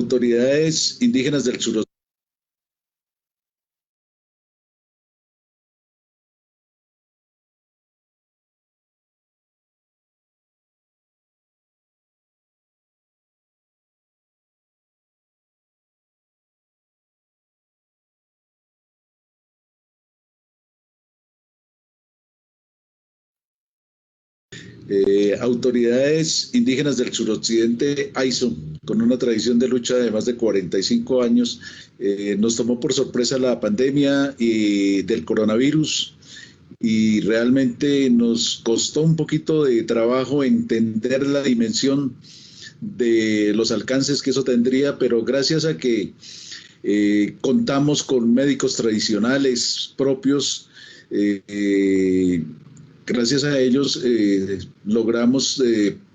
autoridades indígenas del suroccidente. Autoridades indígenas del suroccidente, AISO, con una tradición de lucha de más de 45 años, nos tomó por sorpresa la pandemia del coronavirus y realmente nos costó un poquito de trabajo entender la dimensión de los alcances que eso tendría, pero gracias a que contamos con médicos tradicionales propios, gracias a ellos logramos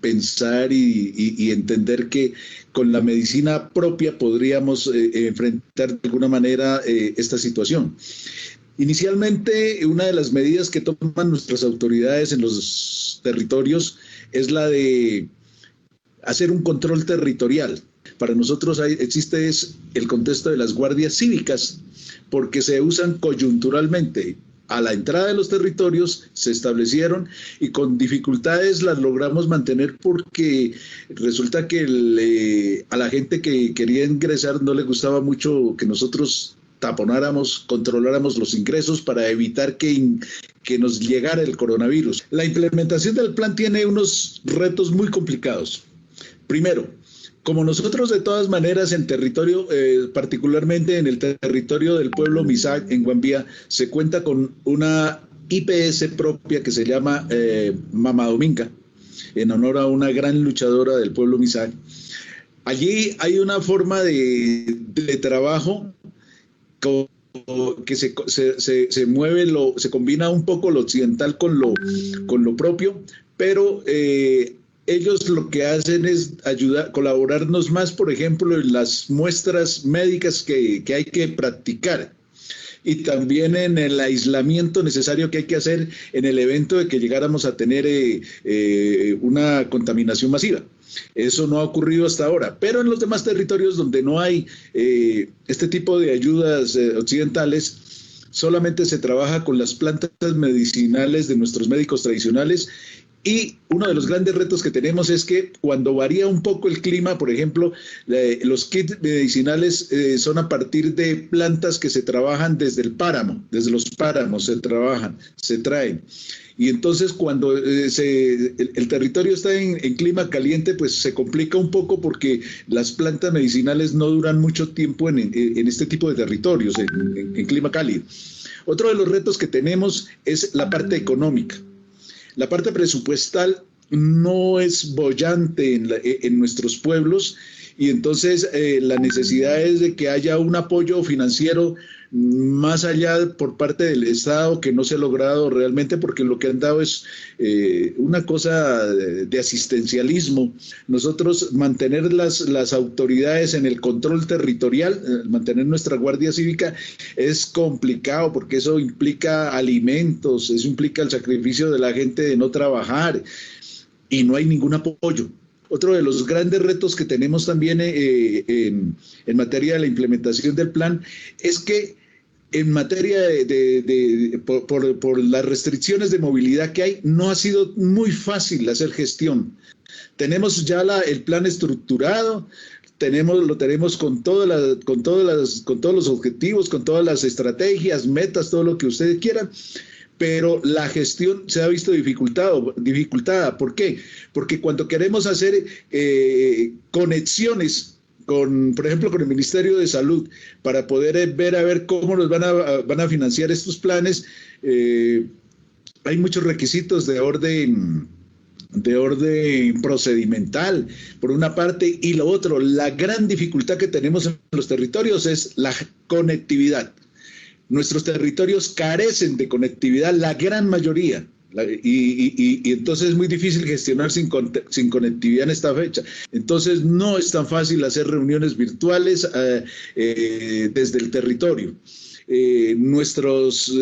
pensar y entender que con la medicina propia podríamos enfrentar de alguna manera esta situación. Inicialmente, una de las medidas que toman nuestras autoridades en los territorios es la de hacer un control territorial. Para nosotros existe el contexto de las guardias cívicas, porque se usan coyunturalmente. A la entrada de los territorios se establecieron y con dificultades las logramos mantener porque resulta que a la gente que quería ingresar no le gustaba mucho que nosotros taponáramos, controláramos los ingresos para evitar que nos llegara el coronavirus. La implementación del plan tiene unos retos muy complicados. Primero, como nosotros de todas maneras en territorio, particularmente en el territorio del pueblo Misak, en Guambía, se cuenta con una IPS propia que se llama Mama Dominga, en honor a una gran luchadora del pueblo Misak. Allí hay una forma de trabajo que se mueve, se combina un poco lo occidental con lo propio, pero ellos lo que hacen es colaborarnos más, por ejemplo, en las muestras médicas que hay que practicar y también en el aislamiento necesario que hay que hacer en el evento de que llegáramos a tener una contaminación masiva. Eso no ha ocurrido hasta ahora, pero en los demás territorios donde no hay este tipo de ayudas occidentales, solamente se trabaja con las plantas medicinales de nuestros médicos tradicionales. Y uno de los grandes retos que tenemos es que cuando varía un poco el clima, por ejemplo, los kits medicinales son a partir de plantas que se trabajan desde el páramo, desde los páramos se traen. Y entonces cuando el territorio está en clima caliente, pues se complica un poco porque las plantas medicinales no duran mucho tiempo en este tipo de territorios, en clima cálido. Otro de los retos que tenemos es la parte económica. La parte presupuestal no es boyante en nuestros pueblos y entonces la necesidad es de que haya un apoyo financiero más allá por parte del Estado que no se ha logrado realmente porque lo que han dado es una cosa de asistencialismo. Nosotros mantener las autoridades en el control territorial, mantener nuestra Guardia Cívica es complicado porque eso implica alimentos, eso implica el sacrificio de la gente de no trabajar y no hay ningún apoyo. Otro de los grandes retos que tenemos también en materia de la implementación del plan es que en materia por las restricciones de movilidad que hay, no ha sido muy fácil hacer gestión. Tenemos ya el plan estructurado, lo tenemos con todos los objetivos, con todas las estrategias, metas, todo lo que ustedes quieran, pero la gestión se ha visto dificultada. ¿Por qué? Porque cuando queremos hacer conexiones por ejemplo, con el Ministerio de Salud, para poder ver cómo nos van a financiar estos planes, hay muchos requisitos de orden procedimental, por una parte, y lo otro, la gran dificultad que tenemos en los territorios es la conectividad. Nuestros territorios carecen de conectividad, la gran mayoría. Y entonces es muy difícil gestionar sin conectividad en esta fecha. Entonces no es tan fácil hacer reuniones virtuales desde el territorio. Nuestros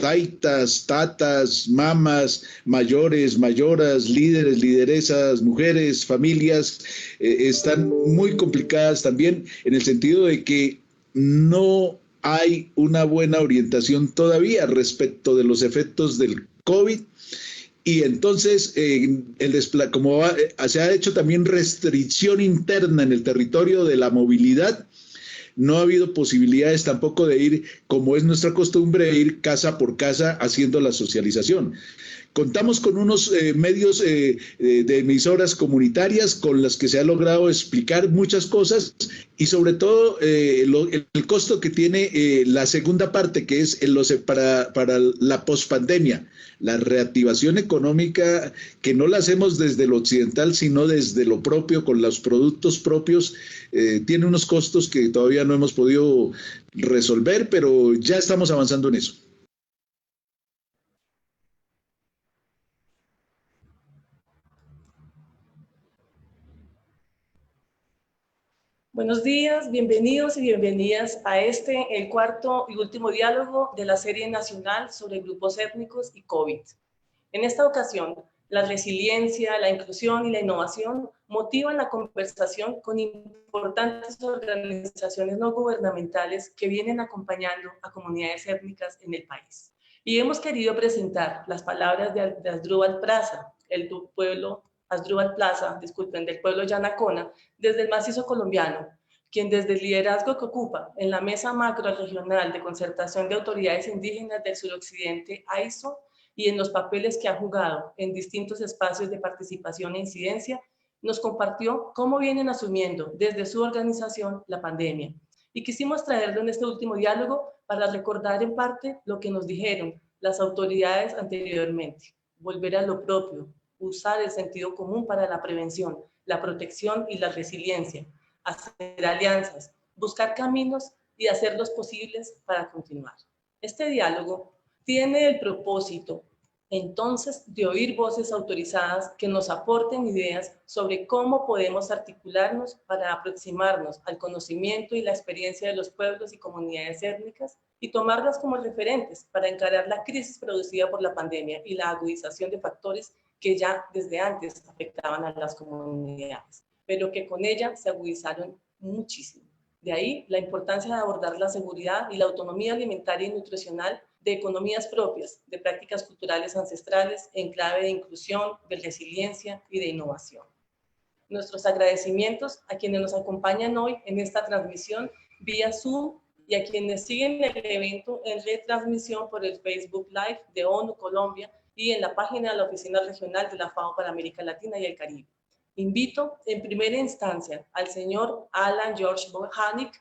taitas, tatas, mamas, mayores, mayoras, líderes, lideresas, mujeres, familias, están muy complicadas también en el sentido de que no hay una buena orientación todavía respecto de los efectos del COVID. Y entonces, como se ha hecho también restricción interna en el territorio de la movilidad, no ha habido posibilidades tampoco de ir, como es nuestra costumbre, ir casa por casa haciendo la socialización. Contamos con unos medios de emisoras comunitarias con las que se ha logrado explicar muchas cosas y sobre todo el costo que tiene la segunda parte, que es para la pospandemia, la reactivación económica, que no la hacemos desde lo occidental, sino desde lo propio, con los productos propios, tiene unos costos que todavía no hemos podido resolver, pero ya estamos avanzando en eso. Buenos días, bienvenidos y bienvenidas a el cuarto y último diálogo de la serie nacional sobre grupos étnicos y COVID. En esta ocasión, la resiliencia, la inclusión y la innovación motivan la conversación con importantes organizaciones no gubernamentales que vienen acompañando a comunidades étnicas en el país. Y hemos querido presentar las palabras de Asdrúbal Plaza, del pueblo Yanacona, desde el macizo colombiano, quien desde el liderazgo que ocupa en la Mesa Macro Regional de Concertación de Autoridades Indígenas del Suroccidente, AISO, y en los papeles que ha jugado en distintos espacios de participación e incidencia, nos compartió cómo vienen asumiendo desde su organización la pandemia. Y quisimos traerlo en este último diálogo para recordar en parte lo que nos dijeron las autoridades anteriormente, volver a lo propio, usar el sentido común para la prevención, la protección y la resiliencia, hacer alianzas, buscar caminos y hacerlos posibles para continuar. Este diálogo tiene el propósito, entonces, de oír voces autorizadas que nos aporten ideas sobre cómo podemos articularnos para aproximarnos al conocimiento y la experiencia de los pueblos y comunidades étnicas y tomarlas como referentes para encarar la crisis producida por la pandemia y la agudización de factores que ya desde antes afectaban a las comunidades, pero que con ella se agudizaron muchísimo. De ahí la importancia de abordar la seguridad y la autonomía alimentaria y nutricional de economías propias, de prácticas culturales ancestrales en clave de inclusión, de resiliencia y de innovación. Nuestros agradecimientos a quienes nos acompañan hoy en esta transmisión vía Zoom y a quienes siguen el evento en retransmisión por el Facebook Live de ONU Colombia y en la página de la Oficina Regional de la FAO para América Latina y el Caribe. Invito en primera instancia al señor Alan George Bohanik,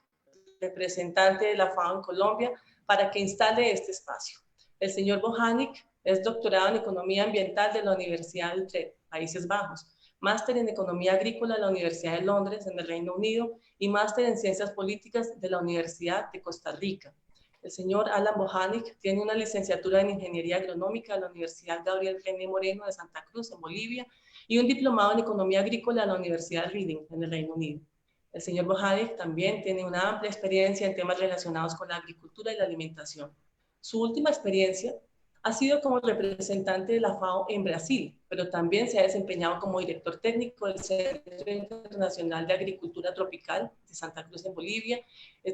representante de la FAO en Colombia, para que instale este espacio. El señor Bohanik es doctorado en Economía Ambiental de la Universidad de Utrecht, Países Bajos, máster en Economía Agrícola de la Universidad de Londres, en el Reino Unido, y máster en Ciencias Políticas de la Universidad de Costa Rica. El señor Alan Bohanik tiene una licenciatura en Ingeniería Agronómica de la Universidad Gabriel René Moreno de Santa Cruz, en Bolivia, y un diplomado en Economía Agrícola de la Universidad Reading, en el Reino Unido. El señor Bohanik también tiene una amplia experiencia en temas relacionados con la agricultura y la alimentación. Su última experiencia ha sido como representante de la FAO en Brasil, pero también se ha desempeñado como director técnico del Centro Internacional de Agricultura Tropical de Santa Cruz en Bolivia,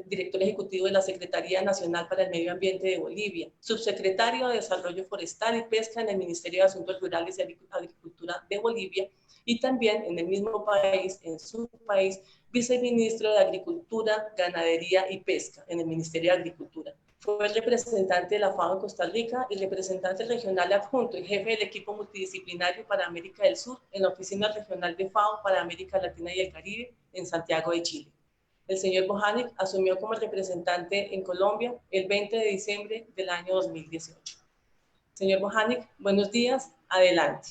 director ejecutivo de la Secretaría Nacional para el Medio Ambiente de Bolivia, subsecretario de Desarrollo Forestal y Pesca en el Ministerio de Asuntos Rurales y Agricultura de Bolivia, y también en el mismo país, en su país, viceministro de Agricultura, Ganadería y Pesca en el Ministerio de Agricultura. Fue representante de la FAO en Costa Rica y representante regional adjunto y jefe del equipo multidisciplinario para América del Sur en la Oficina Regional de FAO para América Latina y el Caribe en Santiago de Chile. El señor Bohanik asumió como representante en Colombia el 20 de diciembre del año 2018. Señor Bohanik, buenos días, adelante.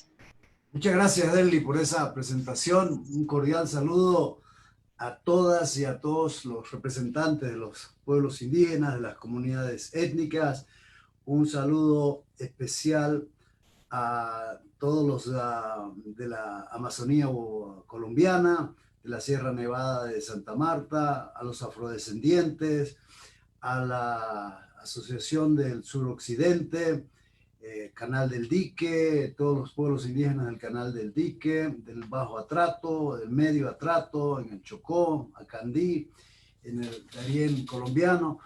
Muchas gracias, Deli, por esa presentación. Un cordial saludo a todas y a todos los representantes de los pueblos indígenas, de las comunidades étnicas. Un saludo especial a todos los de la Amazonía colombiana, de la Sierra Nevada de Santa Marta, a los afrodescendientes, a Asociación del Suroccidente, Canal del Dique, todos los pueblos indígenas del Canal del Dique, del Bajo Atrato, del Medio Atrato, en el Chocó, Acandí, en el Darién colombiano.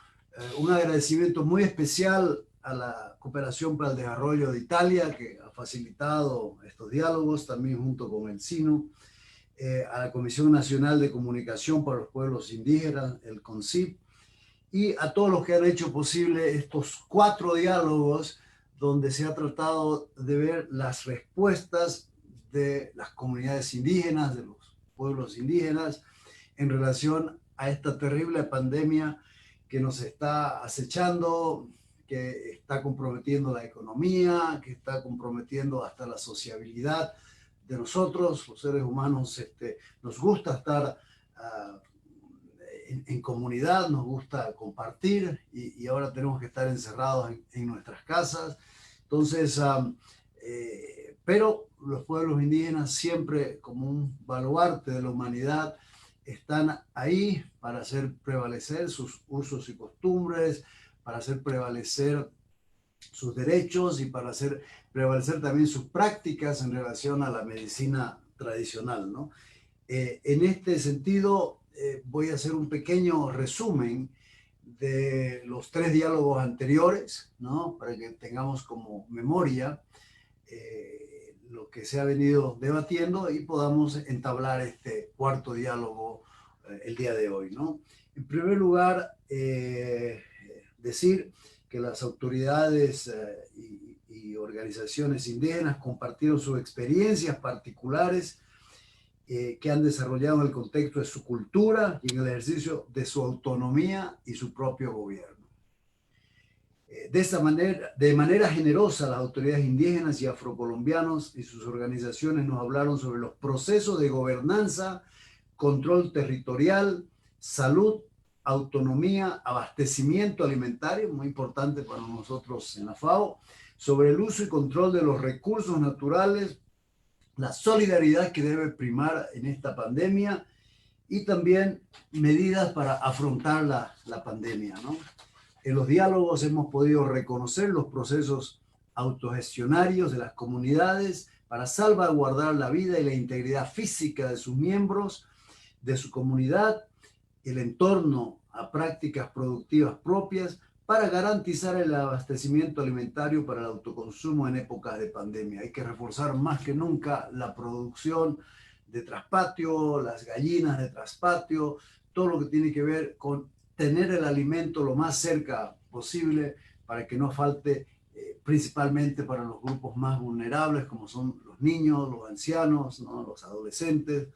Un agradecimiento muy especial a la Cooperación para el Desarrollo de Italia, que ha facilitado estos diálogos, también junto con el SINU, a la Comisión Nacional de Comunicación para los Pueblos Indígenas, el CONCIP, y a todos los que han hecho posible estos 4 diálogos donde se ha tratado de ver las respuestas de las comunidades indígenas, de los pueblos indígenas, en relación a esta terrible pandemia que nos está acechando, que está comprometiendo la economía, que está comprometiendo hasta la sociabilidad de nosotros, los seres humanos. Nos gusta estar en comunidad, nos gusta compartir, y ahora tenemos que estar encerrados en nuestras casas. Entonces, pero los pueblos indígenas, siempre como un baluarte de la humanidad, están ahí para hacer prevalecer sus usos y costumbres, para hacer prevalecer sus derechos y para hacer prevalecer también sus prácticas en relación a la medicina tradicional, ¿no? En este sentido, voy a hacer un pequeño resumen de los 3 diálogos anteriores, ¿no? Para que tengamos como memoria lo que se ha venido debatiendo y podamos entablar este 4º diálogo el día de hoy, ¿no? En primer lugar, decir que las autoridades y organizaciones indígenas compartieron sus experiencias particulares que han desarrollado en el contexto de su cultura y en el ejercicio de su autonomía y su propio gobierno. De manera generosa, las autoridades indígenas y afrocolombianos y sus organizaciones nos hablaron sobre los procesos de gobernanza, control territorial, salud, autonomía, abastecimiento alimentario, muy importante para nosotros en la FAO, sobre el uso y control de los recursos naturales, la solidaridad que debe primar en esta pandemia y también medidas para afrontar la pandemia, ¿no? En los diálogos hemos podido reconocer los procesos autogestionarios de las comunidades para salvaguardar la vida y la integridad física de sus miembros, de su comunidad, el entorno a prácticas productivas propias para garantizar el abastecimiento alimentario para el autoconsumo en épocas de pandemia. Hay que reforzar más que nunca la producción de traspatio, las gallinas de traspatio, todo lo que tiene que ver con tener el alimento lo más cerca posible para que no falte, principalmente para los grupos más vulnerables, como son los niños, los ancianos, ¿no? Los adolescentes.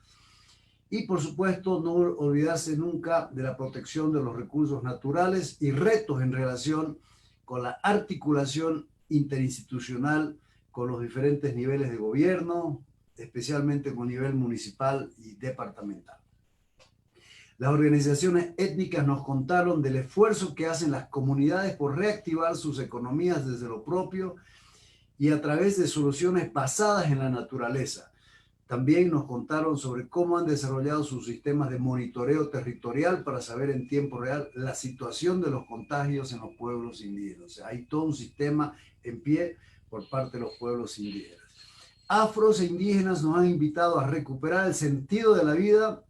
Y por supuesto, no olvidarse nunca de la protección de los recursos naturales y retos en relación con la articulación interinstitucional con los diferentes niveles de gobierno, especialmente con nivel municipal y departamental. Las organizaciones étnicas nos contaron del esfuerzo que hacen las comunidades por reactivar sus economías desde lo propio y a través de soluciones basadas en la naturaleza. También nos contaron sobre cómo han desarrollado sus sistemas de monitoreo territorial para saber en tiempo real la situación de los contagios en los pueblos indígenas. O sea, hay todo un sistema en pie por parte de los pueblos indígenas. Afros e indígenas nos han invitado a recuperar el sentido de la vida,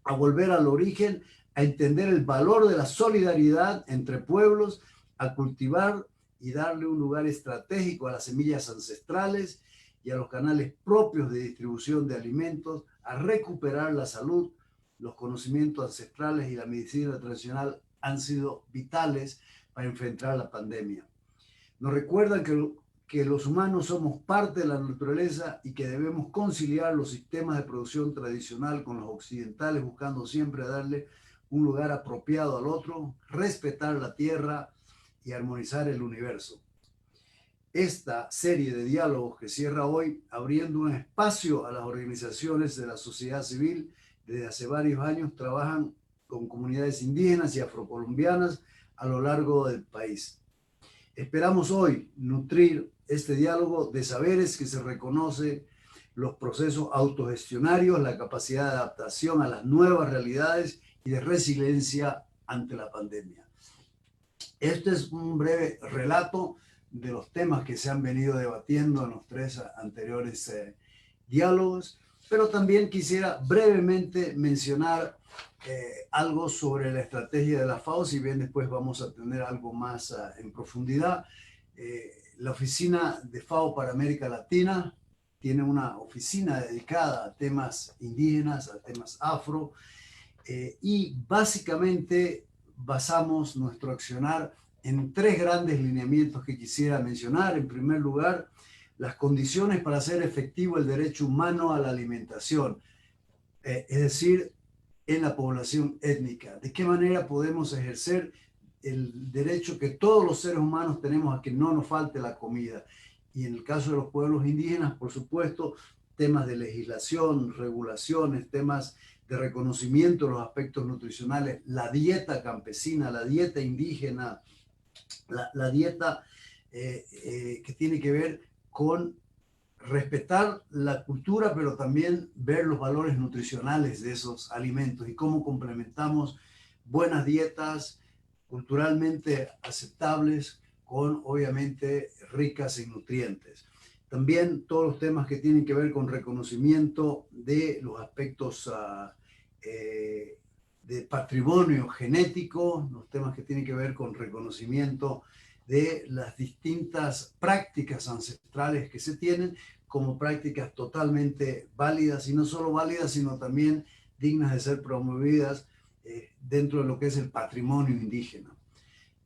a volver al origen, a entender el valor de la solidaridad entre pueblos, a cultivar y darle un lugar estratégico a las semillas ancestrales y a los canales propios de distribución de alimentos, a recuperar la salud. Los conocimientos ancestrales y la medicina tradicional han sido vitales para enfrentar la pandemia. Nos recuerdan que los humanos somos parte de la naturaleza y que debemos conciliar los sistemas de producción tradicional con los occidentales, buscando siempre darle un lugar apropiado al otro, respetar la tierra y armonizar el universo. Esta serie de diálogos que cierra hoy, abriendo un espacio a las organizaciones de la sociedad civil, desde hace varios años trabajan con comunidades indígenas y afrocolombianas a lo largo del país. Esperamos hoy nutrir este diálogo de saberes que se reconoce los procesos autogestionarios, la capacidad de adaptación a las nuevas realidades y de resiliencia ante la pandemia. Este es un breve relato de los temas que se han venido debatiendo en los 3 anteriores diálogos, pero también quisiera brevemente mencionar algo sobre la estrategia de la FAO, si bien después vamos a tener algo más en profundidad. La oficina de FAO para América Latina tiene una oficina dedicada a temas indígenas, a temas afro, y básicamente basamos nuestro accionar en 3 grandes lineamientos que quisiera mencionar. En primer lugar, las condiciones para hacer efectivo el derecho humano a la alimentación, es decir, en la población étnica. ¿De qué manera podemos ejercer el derecho que todos los seres humanos tenemos a que no nos falte la comida? Y en el caso de los pueblos indígenas, por supuesto, temas de legislación, regulaciones, temas de reconocimiento de los aspectos nutricionales, la dieta campesina, la dieta indígena, la dieta que tiene que ver con respetar la cultura, pero también ver los valores nutricionales de esos alimentos y cómo complementamos buenas dietas culturalmente aceptables con, obviamente, ricas en nutrientes. También todos los temas que tienen que ver con reconocimiento de los aspectos de patrimonio genético, los temas que tienen que ver con reconocimiento de las distintas prácticas ancestrales que se tienen como prácticas totalmente válidas, y no solo válidas, sino también dignas de ser promovidas dentro de lo que es el patrimonio indígena.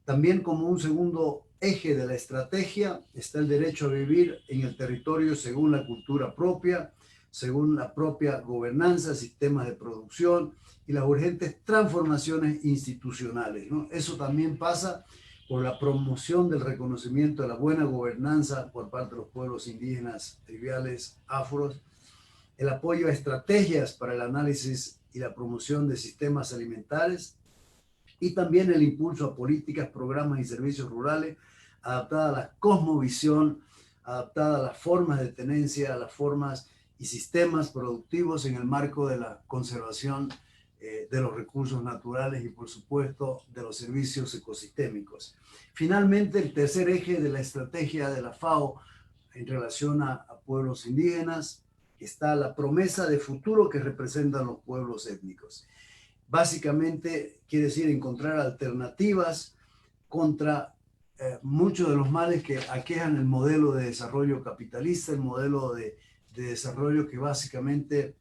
También como un segundo eje de la estrategia está el derecho a vivir en el territorio según la cultura propia, según la propia gobernanza, sistemas de producción y las urgentes transformaciones institucionales, ¿no? Eso también pasa por la promoción del reconocimiento de la buena gobernanza por parte de los pueblos indígenas, triviales, afros, el apoyo a estrategias para el análisis y la promoción de sistemas alimentarios, y también el impulso a políticas, programas y servicios rurales adaptadas a la cosmovisión, adaptada a las formas de tenencia, a las formas y sistemas productivos en el marco de la conservación de los recursos naturales y, por supuesto, de los servicios ecosistémicos. Finalmente, el tercer eje de la estrategia de la FAO en relación a pueblos indígenas está la promesa de futuro que representan los pueblos étnicos. Básicamente quiere decir encontrar alternativas contra muchos de los males que aquejan el modelo de desarrollo capitalista, el modelo de desarrollo que básicamente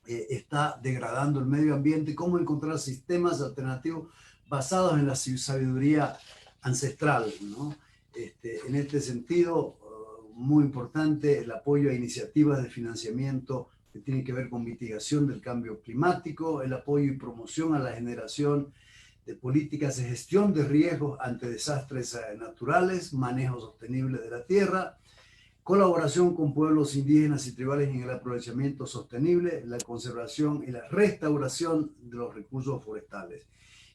está degradando el medio ambiente, cómo encontrar sistemas alternativos basados en la sabiduría ancestral, ¿no? En este sentido, muy importante el apoyo a iniciativas de financiamiento que tienen que ver con mitigación del cambio climático, el apoyo y promoción a la generación de políticas de gestión de riesgos ante desastres naturales, manejo sostenible de la tierra, colaboración con pueblos indígenas y tribales en el aprovechamiento sostenible, la conservación y la restauración de los recursos forestales.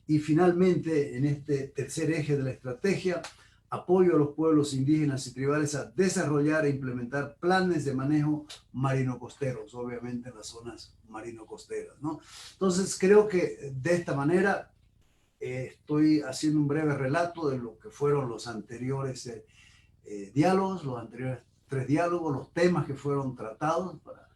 Y finalmente, en este tercer eje de la estrategia, apoyo a los pueblos indígenas y tribales a desarrollar e implementar planes de manejo marino-costeros, obviamente en las zonas marino-costeras, ¿no? Entonces, creo que de esta manera estoy haciendo un breve relato de lo que fueron los anteriores diálogos, los anteriores 3 diálogos, los temas que fueron tratados para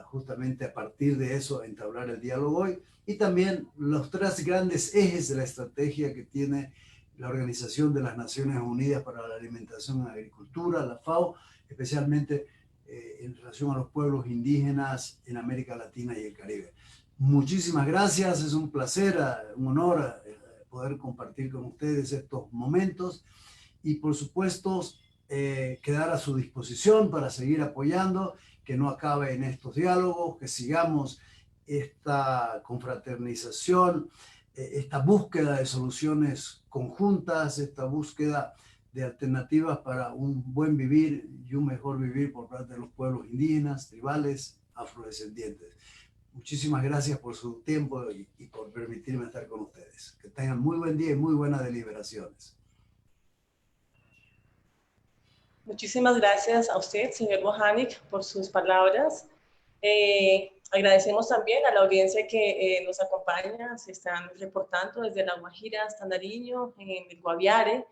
justamente a partir de eso entablar el diálogo hoy, y también los 3 grandes ejes de la estrategia que tiene la Organización de las Naciones Unidas para la Alimentación y la Agricultura, la FAO, especialmente en relación a los pueblos indígenas en América Latina y el Caribe. Muchísimas gracias, es un placer, un honor poder compartir con ustedes estos momentos y por supuesto quedar a su disposición para seguir apoyando, que no acabe en estos diálogos, que sigamos esta confraternización, esta búsqueda de soluciones conjuntas, esta búsqueda de alternativas para un buen vivir y un mejor vivir por parte de los pueblos indígenas, tribales, afrodescendientes. Muchísimas gracias por su tiempo y por permitirme estar con ustedes. Que tengan muy buen día y muy buenas deliberaciones. Muchísimas gracias a usted, señor Bojanik, por sus palabras. Agradecemos también a la audiencia que nos acompaña, se están reportando desde La Guajira hasta Nariño, en el Guaviare,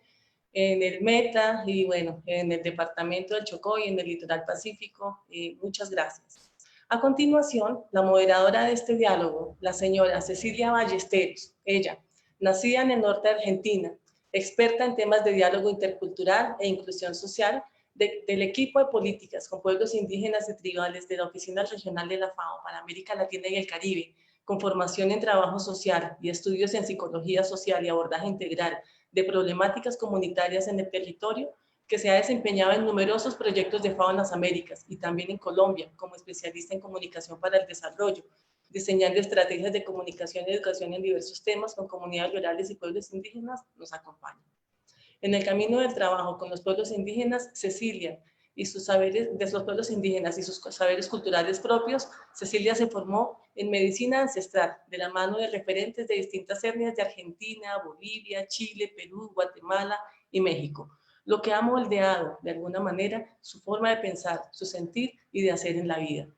en el Meta y bueno, en el departamento del Chocó y en el litoral pacífico. Muchas gracias. A continuación, la moderadora de este diálogo, la señora Cecilia Ballesteros, ella, nacida en el norte de Argentina, experta en temas de diálogo intercultural e inclusión social, del equipo de políticas con pueblos indígenas y tribales de la Oficina Regional de la FAO para América Latina y el Caribe, con formación en trabajo social y estudios en psicología social y abordaje integral de problemáticas comunitarias en el territorio, que se ha desempeñado en numerosos proyectos de FAO en las Américas y también en Colombia como especialista en comunicación para el desarrollo, diseñando estrategias de comunicación y educación en diversos temas con comunidades rurales y pueblos indígenas, nos acompaña. En el camino del trabajo con los pueblos indígenas, Cecilia y sus saberes de los pueblos indígenas y sus saberes culturales propios, Cecilia se formó en medicina ancestral de la mano de referentes de distintas etnias de Argentina, Bolivia, Chile, Perú, Guatemala y México, lo que ha moldeado de alguna manera su forma de pensar, su sentir y de hacer en la vida.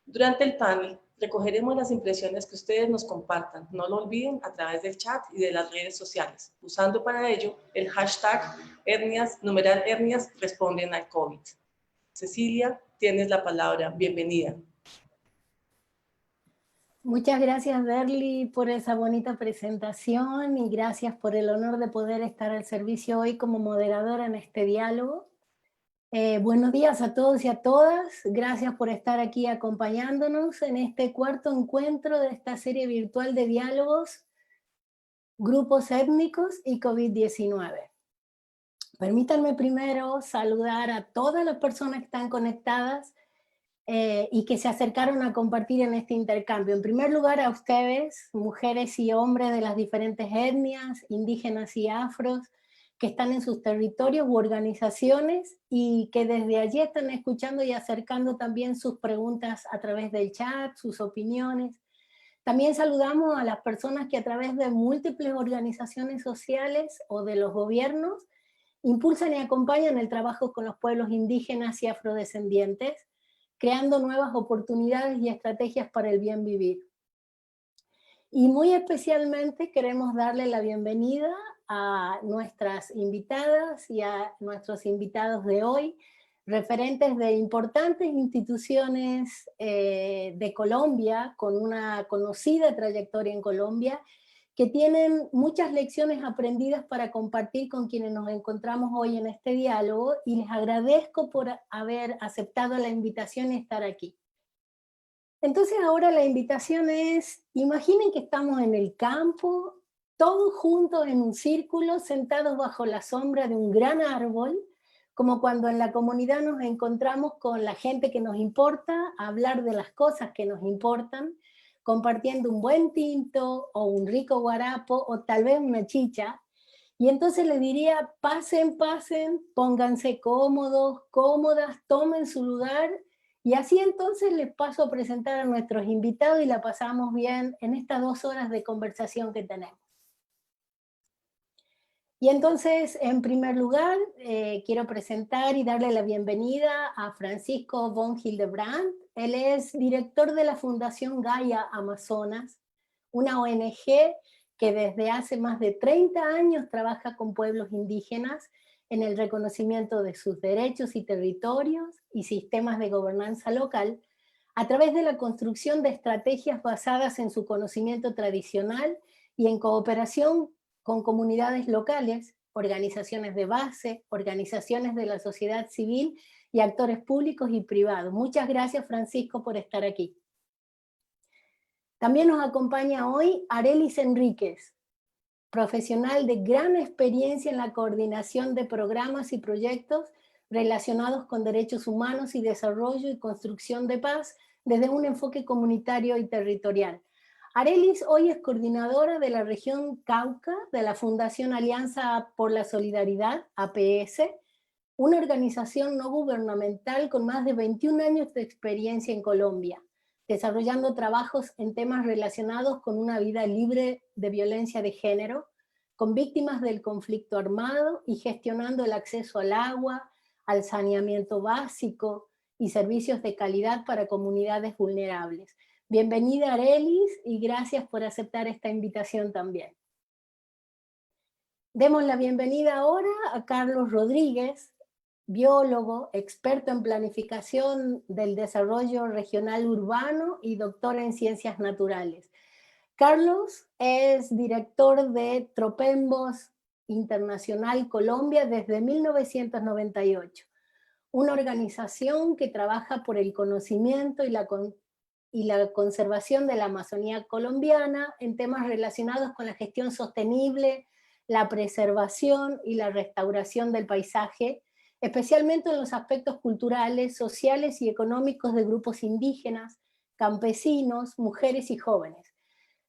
Durante el panel recogeremos las impresiones que ustedes nos compartan, no lo olviden, a través del chat y de las redes sociales, usando para ello el hashtag hernias responden al COVID. Cecilia, tienes la palabra, bienvenida. Muchas gracias, Berly, por esa bonita presentación y gracias por el honor de poder estar al servicio hoy como moderadora en este diálogo. Buenos días a todos y a todas. Gracias por estar aquí acompañándonos en este cuarto encuentro de esta serie virtual de diálogos, grupos étnicos y COVID-19. Permítanme primero saludar a todas las personas que están conectadas y que se acercaron a compartir en este intercambio. En primer lugar, a ustedes, mujeres y hombres de las diferentes etnias, indígenas y afros, que están en sus territorios u organizaciones y que desde allí están escuchando y acercando también sus preguntas a través del chat, sus opiniones. También saludamos a las personas que a través de múltiples organizaciones sociales o de los gobiernos impulsan y acompañan el trabajo con los pueblos indígenas y afrodescendientes, creando nuevas oportunidades y estrategias para el bien vivir. Y muy especialmente queremos darle la bienvenida a nuestras invitadas y a nuestros invitados de hoy, referentes de importantes instituciones de Colombia, con una conocida trayectoria en Colombia, que tienen muchas lecciones aprendidas para compartir con quienes nos encontramos hoy en este diálogo, y les agradezco por haber aceptado la invitación y estar aquí. Entonces ahora la invitación es, imaginen que estamos en el campo, todos juntos en un círculo, sentados bajo la sombra de un gran árbol, como cuando en la comunidad nos encontramos con la gente que nos importa, a hablar de las cosas que nos importan, compartiendo un buen tinto o un rico guarapo o tal vez una chicha. Y entonces les diría, pasen, pasen, pónganse cómodos, cómodas, tomen su lugar. Y así entonces les paso a presentar a nuestros invitados y la pasamos bien en estas 2 horas de conversación que tenemos. Y entonces, en primer lugar, quiero presentar y darle la bienvenida a Francisco von Hildebrand. Él es director de la Fundación Gaia Amazonas, una ONG que desde hace más de 30 años trabaja con pueblos indígenas en el reconocimiento de sus derechos y territorios y sistemas de gobernanza local, a través de la construcción de estrategias basadas en su conocimiento tradicional y en cooperación con comunidades locales, organizaciones de base, organizaciones de la sociedad civil y actores públicos y privados. Muchas gracias, Francisco, por estar aquí. También nos acompaña hoy Arelis Enríquez, profesional de gran experiencia en la coordinación de programas y proyectos relacionados con derechos humanos y desarrollo y construcción de paz desde un enfoque comunitario y territorial. Arelis hoy es coordinadora de la región Cauca de la Fundación Alianza por la Solidaridad, APS, una organización no gubernamental con más de 21 años de experiencia en Colombia, desarrollando trabajos en temas relacionados con una vida libre de violencia de género, con víctimas del conflicto armado y gestionando el acceso al agua, al saneamiento básico, y servicios de calidad para comunidades vulnerables. Bienvenida, Arelis, y gracias por aceptar esta invitación también. Demos la bienvenida ahora a Carlos Rodríguez, biólogo, experto en planificación del desarrollo regional urbano y doctor en ciencias naturales. Carlos es director de Tropembos Internacional Colombia desde 1998, una organización que trabaja por el conocimiento y la conservación de la Amazonía colombiana en temas relacionados con la gestión sostenible, la preservación y la restauración del paisaje, especialmente en los aspectos culturales, sociales y económicos de grupos indígenas, campesinos, mujeres y jóvenes.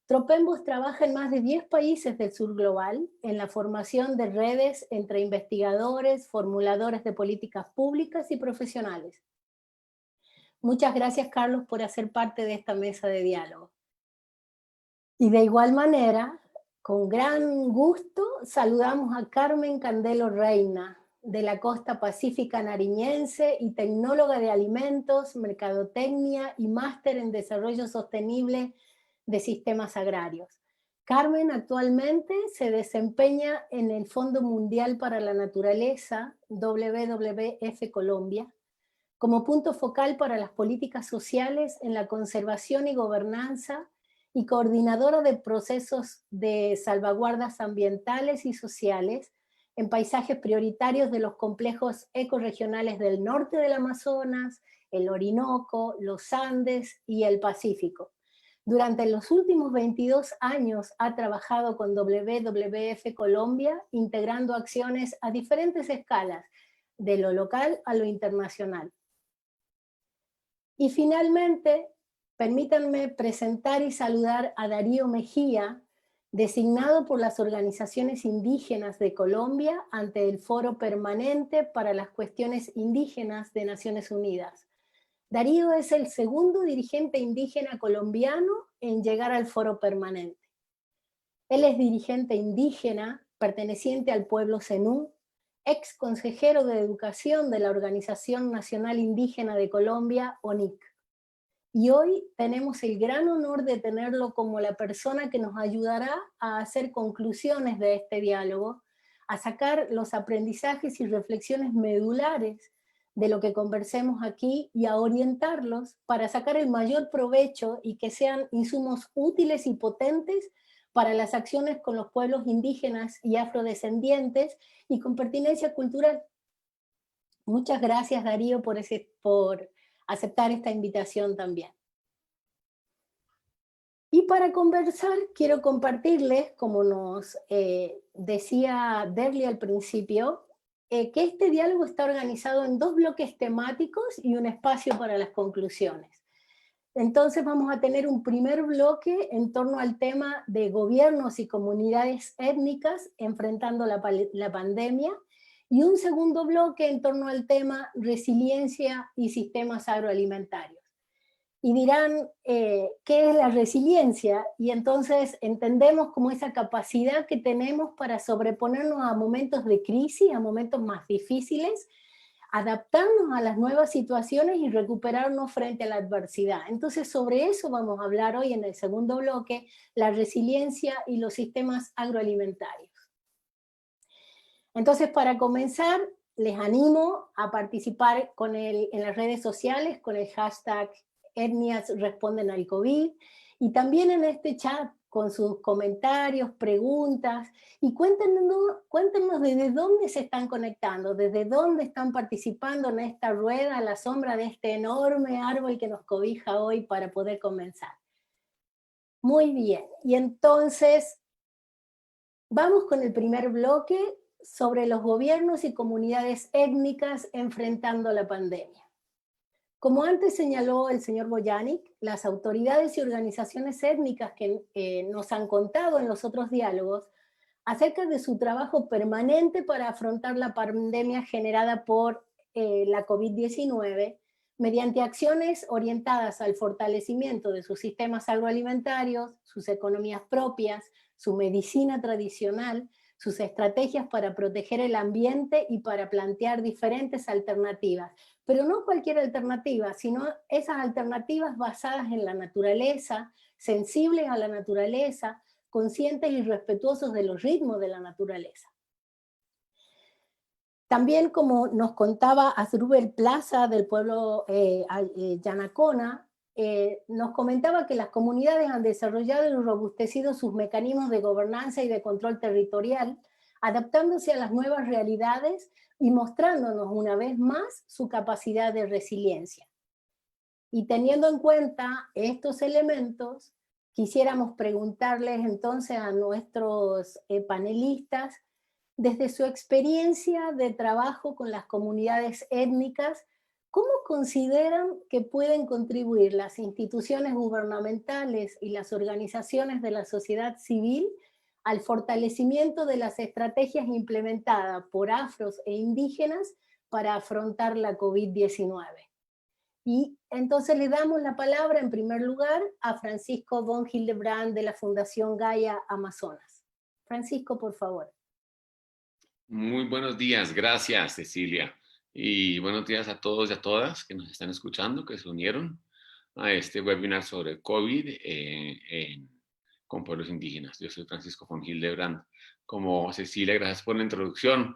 Tropembos trabaja en más de 10 países del sur global en la formación de redes entre investigadores, formuladores de políticas públicas y profesionales. Muchas gracias, Carlos, por hacer parte de esta mesa de diálogo. Y de igual manera, con gran gusto, saludamos a Carmen Candelo Reina, de la costa pacífica nariñense y tecnóloga de alimentos, mercadotecnia y máster en desarrollo sostenible de sistemas agrarios. Carmen actualmente se desempeña en el Fondo Mundial para la Naturaleza, WWF Colombia, como punto focal para las políticas sociales en la conservación y gobernanza y coordinadora de procesos de salvaguardas ambientales y sociales en paisajes prioritarios de los complejos ecorregionales del norte del Amazonas, el Orinoco, los Andes y el Pacífico. Durante los últimos 22 años ha trabajado con WWF Colombia, integrando acciones a diferentes escalas, de lo local a lo internacional. Y finalmente, permítanme presentar y saludar a Darío Mejía, designado por las organizaciones indígenas de Colombia ante el Foro Permanente para las Cuestiones Indígenas de Naciones Unidas. Darío es el segundo dirigente indígena colombiano en llegar al Foro Permanente. Él es dirigente indígena perteneciente al pueblo zenú, ex consejero de Educación de la Organización Nacional Indígena de Colombia, ONIC. Y hoy tenemos el gran honor de tenerlo como la persona que nos ayudará a hacer conclusiones de este diálogo, a sacar los aprendizajes y reflexiones medulares de lo que conversemos aquí y a orientarlos para sacar el mayor provecho y que sean insumos útiles y potentes para las acciones con los pueblos indígenas y afrodescendientes y con pertinencia cultural. Muchas gracias, Darío, por aceptar esta invitación también. Y para conversar, quiero compartirles, como nos decía Derli al principio, que este diálogo está organizado en 2 bloques temáticos y un espacio para las conclusiones. Entonces vamos a tener un primer bloque en torno al tema de gobiernos y comunidades étnicas enfrentando la pandemia, y un segundo bloque en torno al tema resiliencia y sistemas agroalimentarios. Y dirán, ¿qué es la resiliencia? Y entonces entendemos como esa capacidad que tenemos para sobreponernos a momentos de crisis, a momentos más difíciles, adaptarnos a las nuevas situaciones y recuperarnos frente a la adversidad. Entonces sobre eso vamos a hablar hoy en el segundo bloque, la resiliencia y los sistemas agroalimentarios. Entonces, para comenzar, les animo a participar en las redes sociales con el hashtag Etnias Responden al COVID, y también en este chat con sus comentarios, preguntas, y cuéntenos desde dónde se están conectando, desde dónde están participando en esta rueda a la sombra de este enorme árbol que nos cobija hoy para poder comenzar. Muy bien, y entonces vamos con el primer bloque sobre los gobiernos y comunidades étnicas enfrentando la pandemia. Como antes señaló el señor Boyanik, las autoridades y organizaciones étnicas que nos han contado en los otros diálogos acerca de su trabajo permanente para afrontar la pandemia generada por la COVID-19 mediante acciones orientadas al fortalecimiento de sus sistemas agroalimentarios, sus economías propias, su medicina tradicional, sus estrategias para proteger el ambiente y para plantear diferentes alternativas. Pero no cualquier alternativa, sino esas alternativas basadas en la naturaleza, sensibles a la naturaleza, conscientes y respetuosos de los ritmos de la naturaleza. También, como nos contaba Asdrúbal Plaza del pueblo Yanacona, nos comentaba que las comunidades han desarrollado y robustecido sus mecanismos de gobernanza y de control territorial, adaptándose a las nuevas realidades y mostrándonos una vez más su capacidad de resiliencia. Y teniendo en cuenta estos elementos, quisiéramos preguntarles entonces a nuestros panelistas, desde su experiencia de trabajo con las comunidades étnicas, ¿cómo consideran que pueden contribuir las instituciones gubernamentales y las organizaciones de la sociedad civil al fortalecimiento de las estrategias implementadas por afros e indígenas para afrontar la COVID-19? Y entonces le damos la palabra en primer lugar a Francisco von Hildebrand de la Fundación Gaia Amazonas. Francisco, por favor. Muy buenos días, gracias Cecilia. Y buenos días a todos y a todas que nos están escuchando, que se unieron a este webinar sobre COVID con pueblos indígenas. Yo soy Francisco von Hildebrand. Como Cecilia, gracias por la introducción.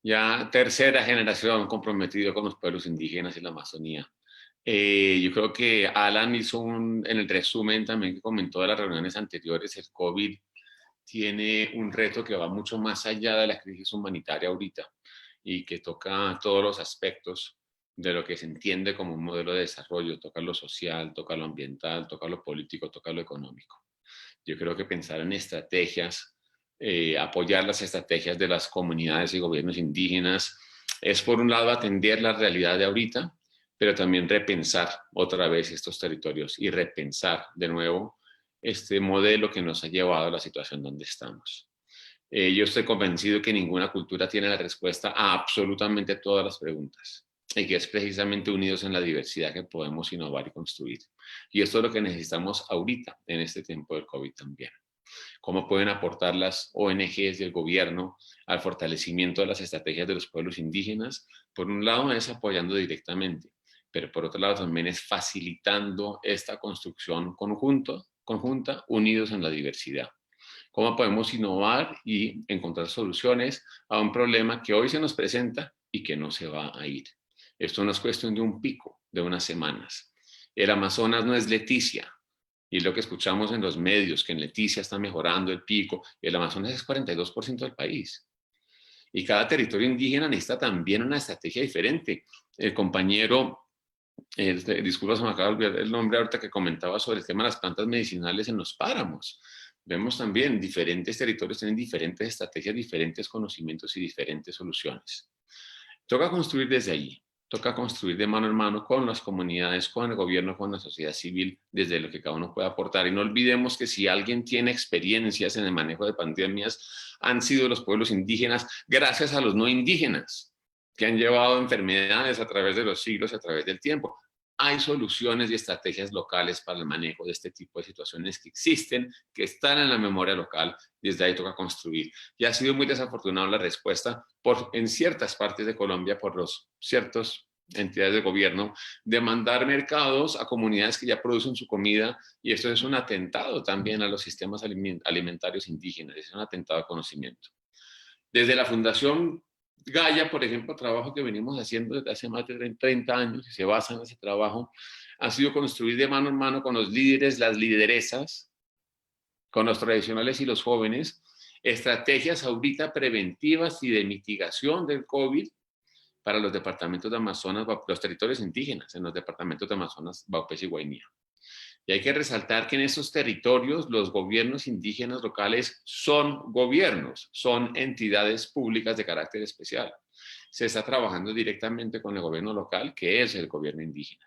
Ya tercera generación comprometido con los pueblos indígenas y la Amazonía. Yo creo que Alan hizo en el resumen también que comentó de las reuniones anteriores, el COVID tiene un reto que va mucho más allá de la crisis humanitaria ahorita y que toca todos los aspectos de lo que se entiende como un modelo de desarrollo, toca lo social, toca lo ambiental, toca lo político, toca lo económico. Yo creo que pensar en estrategias, apoyar las estrategias de las comunidades y gobiernos indígenas, es por un lado atender la realidad de ahorita, pero también repensar otra vez estos territorios y repensar de nuevo este modelo que nos ha llevado a la situación donde estamos. Yo estoy convencido que ninguna cultura tiene la respuesta a absolutamente todas las preguntas y que es precisamente unidos en la diversidad que podemos innovar y construir. Y esto es lo que necesitamos ahorita en este tiempo del COVID también. ¿Cómo pueden aportar las ONGs y el gobierno al fortalecimiento de las estrategias de los pueblos indígenas? Por un lado es apoyando directamente, pero por otro lado también es facilitando esta construcción conjunta, unidos en la diversidad. ¿Cómo podemos innovar y encontrar soluciones a un problema que hoy se nos presenta y que no se va a ir? Esto no es cuestión de un pico, de unas semanas. El Amazonas no es Leticia, y lo que escuchamos en los medios, que en Leticia está mejorando el pico, el Amazonas es 42% del país. Y cada territorio indígena necesita también una estrategia diferente. El compañero, disculpa, se me acaba de olvidar el nombre ahorita, que comentaba sobre el tema de las plantas medicinales en los páramos. Vemos también diferentes territorios tienen diferentes estrategias, diferentes conocimientos y diferentes soluciones. Toca construir desde allí, toca construir de mano en mano con las comunidades, con el gobierno, con la sociedad civil, desde lo que cada uno puede aportar. Y no olvidemos que si alguien tiene experiencias en el manejo de pandemias, han sido los pueblos indígenas, gracias a los no indígenas, que han llevado enfermedades a través de los siglos, a través del tiempo. Hay soluciones y estrategias locales para el manejo de este tipo de situaciones que existen, que están en la memoria local, desde ahí toca construir. Y ha sido muy desafortunada la respuesta en ciertas partes de Colombia por los ciertos entidades de gobierno de mandar mercados a comunidades que ya producen su comida, y esto es un atentado también a los sistemas alimentarios indígenas, es un atentado a conocimiento. Desde la Fundación Gaia, por ejemplo, trabajo que venimos haciendo desde hace más de 30 años y se basa en ese trabajo, ha sido construir de mano en mano con los líderes, las lideresas, con los tradicionales y los jóvenes, estrategias ahorita preventivas y de mitigación del COVID para los departamentos de Amazonas, los territorios indígenas en los departamentos de Amazonas, Vaupés y Guainía. Y hay que resaltar que en esos territorios los gobiernos indígenas locales son gobiernos, son entidades públicas de carácter especial. Se está trabajando directamente con el gobierno local, que es el gobierno indígena.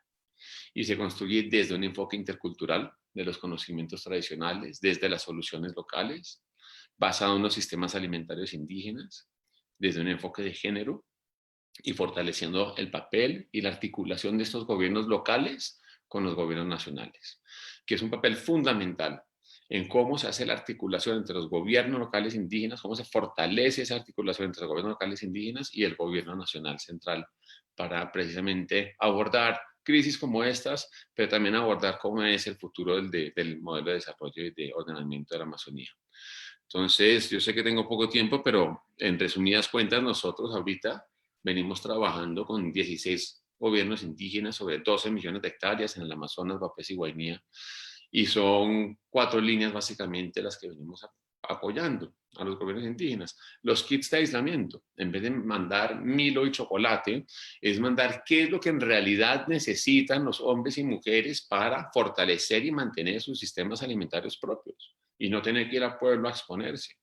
Y se construye desde un enfoque intercultural de los conocimientos tradicionales, desde las soluciones locales, basado en los sistemas alimentarios indígenas, desde un enfoque de género y fortaleciendo el papel y la articulación de estos gobiernos locales con los gobiernos nacionales, que es un papel fundamental en cómo se hace la articulación entre los gobiernos locales indígenas, cómo se fortalece esa articulación entre los gobiernos locales indígenas y el gobierno nacional central para precisamente abordar crisis como estas, pero también abordar cómo es el futuro del modelo de desarrollo y de ordenamiento de la Amazonía. Entonces, yo sé que tengo poco tiempo, pero en resumidas cuentas, nosotros ahorita venimos trabajando con 16 gobiernos indígenas sobre 12 millones de hectáreas en el Amazonas, Guapés y Guainía, y son 4 líneas básicamente las que venimos apoyando a los gobiernos indígenas. Los kits de aislamiento, en vez de mandar Milo y chocolate, es mandar qué es lo que en realidad necesitan los hombres y mujeres para fortalecer y mantener sus sistemas alimentarios propios y no tener que ir al pueblo a exponerse.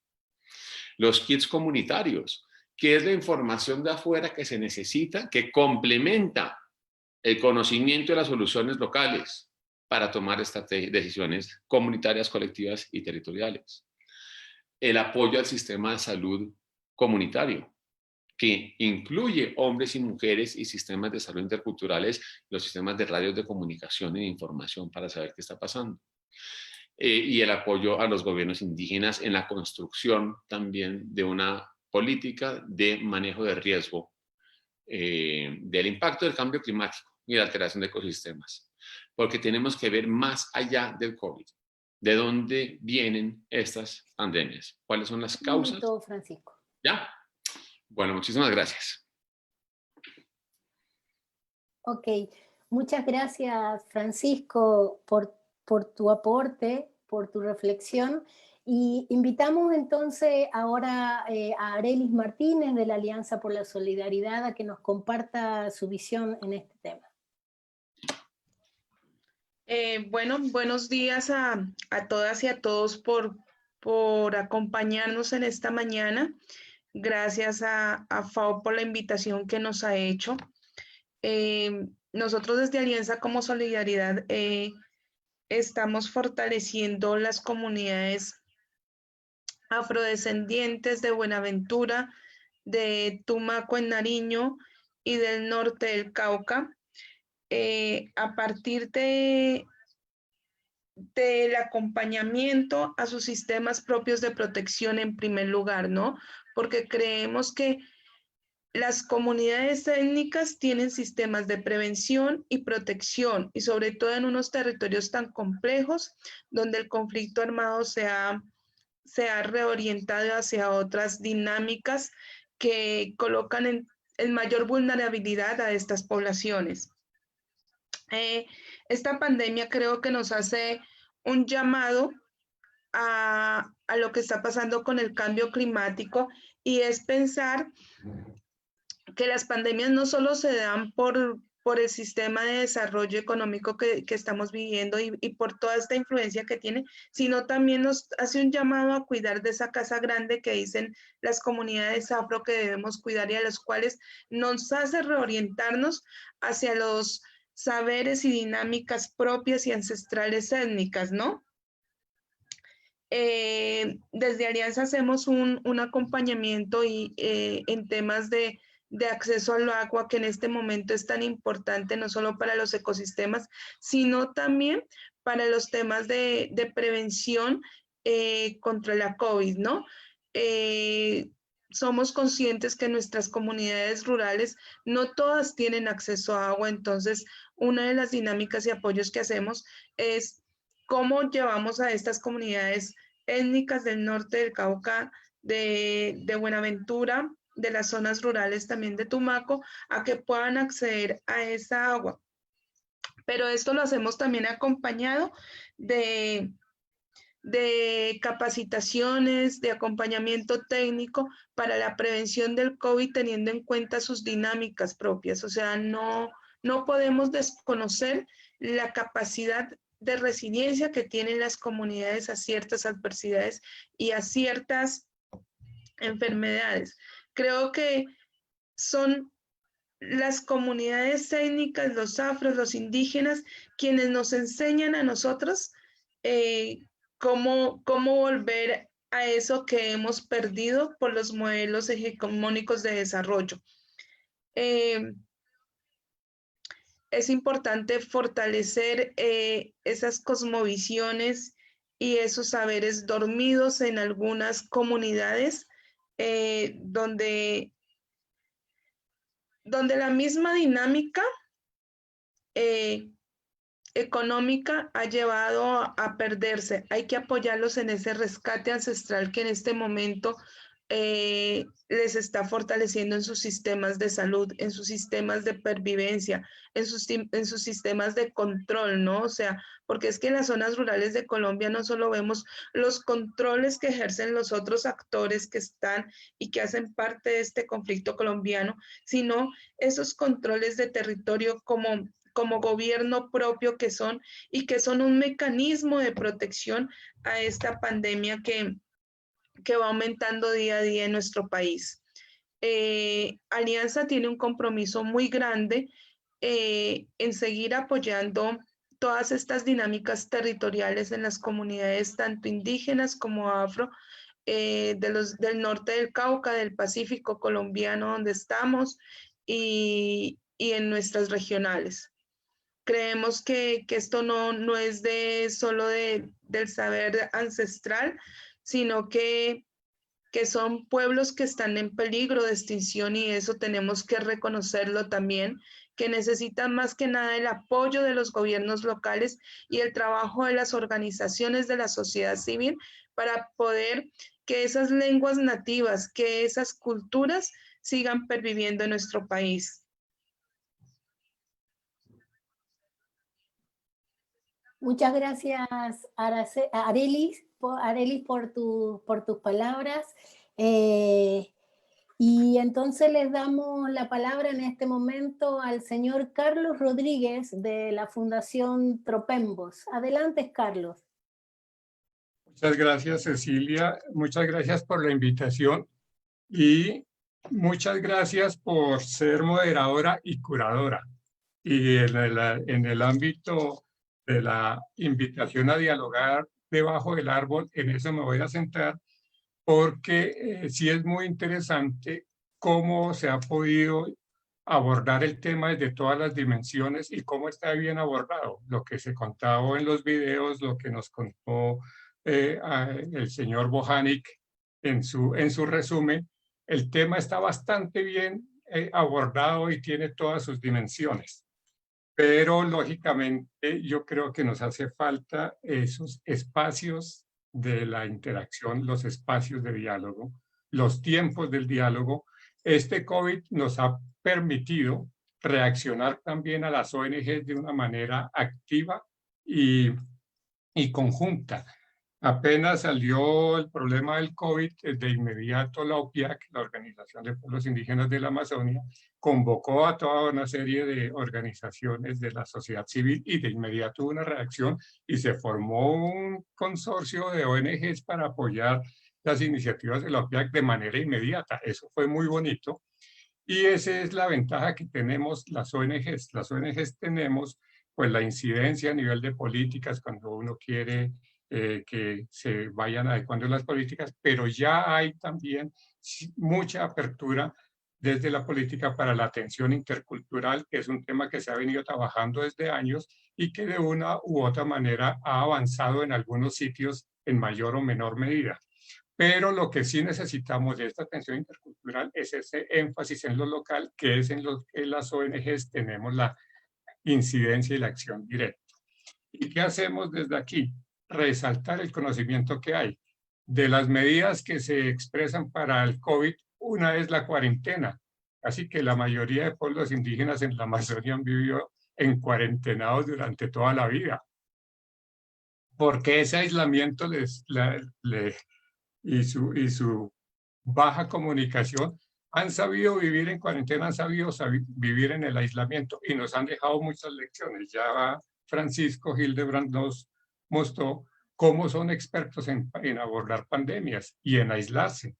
Los kits comunitarios, que es la información de afuera que se necesita, que complementa el conocimiento de las soluciones locales para tomar estas decisiones comunitarias, colectivas y territoriales. El apoyo al sistema de salud comunitario, que incluye hombres y mujeres y sistemas de salud interculturales, los sistemas de radios de comunicación y de información para saber qué está pasando. Y el apoyo a los gobiernos indígenas en la construcción también de una política de manejo de riesgo del impacto del cambio climático y la alteración de ecosistemas, porque tenemos que ver más allá del COVID, de dónde vienen estas pandemias, cuáles son las causas. Todo, Francisco. ¿Ya? Bueno, muchísimas gracias. Ok, muchas gracias, Francisco, por tu aporte, por tu reflexión. Y invitamos entonces ahora a Arelis Martínez de la Alianza por la Solidaridad a que nos comparta su visión en este tema. Bueno, buenos días a todas y a todos por acompañarnos en esta mañana. Gracias a FAO por la invitación que nos ha hecho. Nosotros desde Alianza como Solidaridad estamos fortaleciendo las comunidades afrodescendientes de Buenaventura, de Tumaco en Nariño y del norte del Cauca. A partir del acompañamiento a sus sistemas propios de protección en primer lugar, ¿no? Porque creemos que las comunidades étnicas tienen sistemas de prevención y protección, y sobre todo en unos territorios tan complejos, donde el conflicto armado se ha reorientado hacia otras dinámicas que colocan en mayor vulnerabilidad a estas poblaciones. Esta pandemia creo que nos hace un llamado a lo que está pasando con el cambio climático, y es pensar que las pandemias no solo se dan por el sistema de desarrollo económico que estamos viviendo y por toda esta influencia que tiene, sino también nos hace un llamado a cuidar de esa casa grande que dicen las comunidades afro que debemos cuidar, y a los cuales nos hace reorientarnos hacia los saberes y dinámicas propias y ancestrales étnicas, ¿no? Desde Alianza hacemos un acompañamiento en temas de acceso al agua, que en este momento es tan importante no solo para los ecosistemas, sino también para los temas de prevención contra la COVID, ¿no? Somos conscientes que nuestras comunidades rurales no todas tienen acceso a agua, entonces una de las dinámicas y apoyos que hacemos es cómo llevamos a estas comunidades étnicas del norte del Cauca, de Buenaventura, de las zonas rurales también de Tumaco, a que puedan acceder a esa agua. Pero esto lo hacemos también acompañado de capacitaciones, de acompañamiento técnico para la prevención del COVID, teniendo en cuenta sus dinámicas propias. O sea, no podemos desconocer la capacidad de resiliencia que tienen las comunidades a ciertas adversidades y a ciertas enfermedades. Creo que son las comunidades étnicas, los afros, los indígenas, quienes nos enseñan a nosotros cómo volver a eso que hemos perdido por los modelos hegemónicos de desarrollo. Es importante fortalecer esas cosmovisiones y esos saberes dormidos en algunas comunidades donde la misma dinámica económica ha llevado a perderse. Hay que apoyarlos en ese rescate ancestral que en este momento les está fortaleciendo en sus sistemas de salud, en sus sistemas de pervivencia, en sus sistemas de control, ¿no? O sea, porque es que en las zonas rurales de Colombia no solo vemos los controles que ejercen los otros actores que están y que hacen parte de este conflicto colombiano, sino esos controles de territorio como gobierno propio que son, y que son un mecanismo de protección a esta pandemia que va aumentando día a día en nuestro país. Alianza tiene un compromiso muy grande en seguir apoyando todas estas dinámicas territoriales en las comunidades tanto indígenas como afro, del norte del Cauca, del Pacífico colombiano donde estamos, y en nuestras regionales. Creemos que esto no es solo del saber ancestral, sino que son pueblos que están en peligro de extinción, y eso tenemos que reconocerlo también, que necesitan más que nada el apoyo de los gobiernos locales y el trabajo de las organizaciones de la sociedad civil para poder que esas lenguas nativas, que esas culturas sigan perviviendo en nuestro país. Muchas gracias, Arelis, por tus palabras. Y entonces les damos la palabra en este momento al señor Carlos Rodríguez de la Fundación Tropembos. Adelante, Carlos. Muchas gracias, Cecilia. Muchas gracias por la invitación y muchas gracias por ser moderadora y curadora. Y en el ámbito de la invitación a dialogar debajo del árbol, en eso me voy a centrar, porque sí es muy interesante cómo se ha podido abordar el tema desde todas las dimensiones y cómo está bien abordado. Lo que se contaba en los videos, lo que nos contó el señor Bojanik en su resumen, el tema está bastante bien abordado y tiene todas sus dimensiones. Pero lógicamente yo creo que nos hace falta esos espacios de la interacción, los espacios de diálogo, los tiempos del diálogo. Este COVID nos ha permitido reaccionar también a las ONGs de una manera activa y conjunta. Apenas salió el problema del COVID, de inmediato la OPIAC, la Organización de Pueblos Indígenas de la Amazonia, convocó a toda una serie de organizaciones de la sociedad civil y de inmediato hubo una reacción y se formó un consorcio de ONGs para apoyar las iniciativas de la OPIAC de manera inmediata. Eso fue muy bonito y esa es la ventaja que tenemos las ONGs. Las ONGs tenemos pues la incidencia a nivel de políticas cuando uno quiere que se vayan adecuando las políticas, pero ya hay también mucha apertura desde la política para la atención intercultural, que es un tema que se ha venido trabajando desde años y que de una u otra manera ha avanzado en algunos sitios en mayor o menor medida. Pero lo que sí necesitamos de esta atención intercultural es ese énfasis en lo local, que es en lo que las ONGs tenemos la incidencia y la acción directa. ¿Y qué hacemos desde aquí? Resaltar el conocimiento que hay. De las medidas que se expresan para el COVID, una es la cuarentena. Así que la mayoría de pueblos indígenas en la Amazonia han vivido en cuarentenados durante toda la vida. Porque ese aislamiento y su baja comunicación han sabido vivir en cuarentena, han sabido vivir en el aislamiento y nos han dejado muchas lecciones. Ya Francisco Hildebrand nos mostró cómo son expertos en abordar pandemias y en aislarse,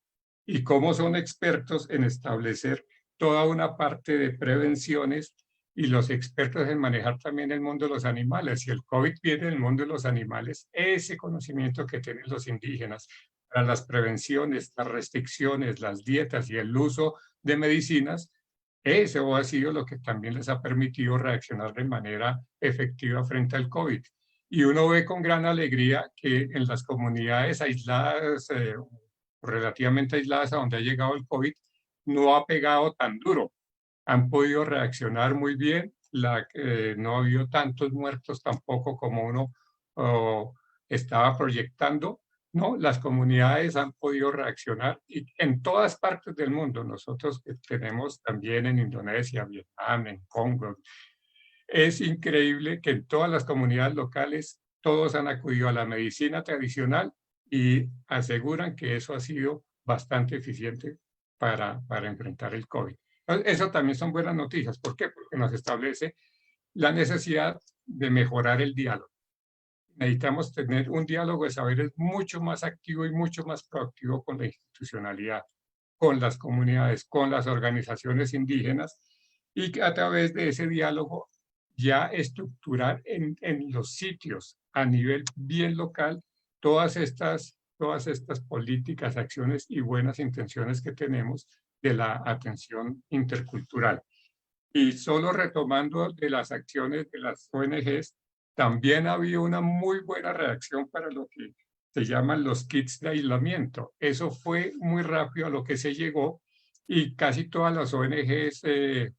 y cómo son expertos en establecer toda una parte de prevenciones y los expertos en manejar también el mundo de los animales. Si el COVID viene del mundo de los animales, ese conocimiento que tienen los indígenas para las prevenciones, las restricciones, las dietas y el uso de medicinas, eso ha sido lo que también les ha permitido reaccionar de manera efectiva frente al COVID. Y uno ve con gran alegría que en las comunidades aisladas, relativamente aisladas a donde ha llegado el COVID, no ha pegado tan duro. Han podido reaccionar muy bien, no ha habido tantos muertos tampoco como uno estaba proyectando, ¿no? Las comunidades han podido reaccionar y en todas partes del mundo. Nosotros tenemos también en Indonesia, Vietnam, en Congo. Es increíble que en todas las comunidades locales todos han acudido a la medicina tradicional y aseguran que eso ha sido bastante eficiente para enfrentar el COVID. Eso también son buenas noticias. ¿Por qué? Porque nos establece la necesidad de mejorar el diálogo. Necesitamos tener un diálogo de saberes mucho más activo y mucho más proactivo con la institucionalidad, con las comunidades, con las organizaciones indígenas, y que a través de ese diálogo ya estructurar en los sitios a nivel bien local todas estas políticas, acciones y buenas intenciones que tenemos de la atención intercultural. Y solo retomando de las acciones de las ONGs, también ha habido una muy buena reacción para lo que se llaman los kits de aislamiento. Eso fue muy rápido a lo que se llegó y casi todas las ONGs en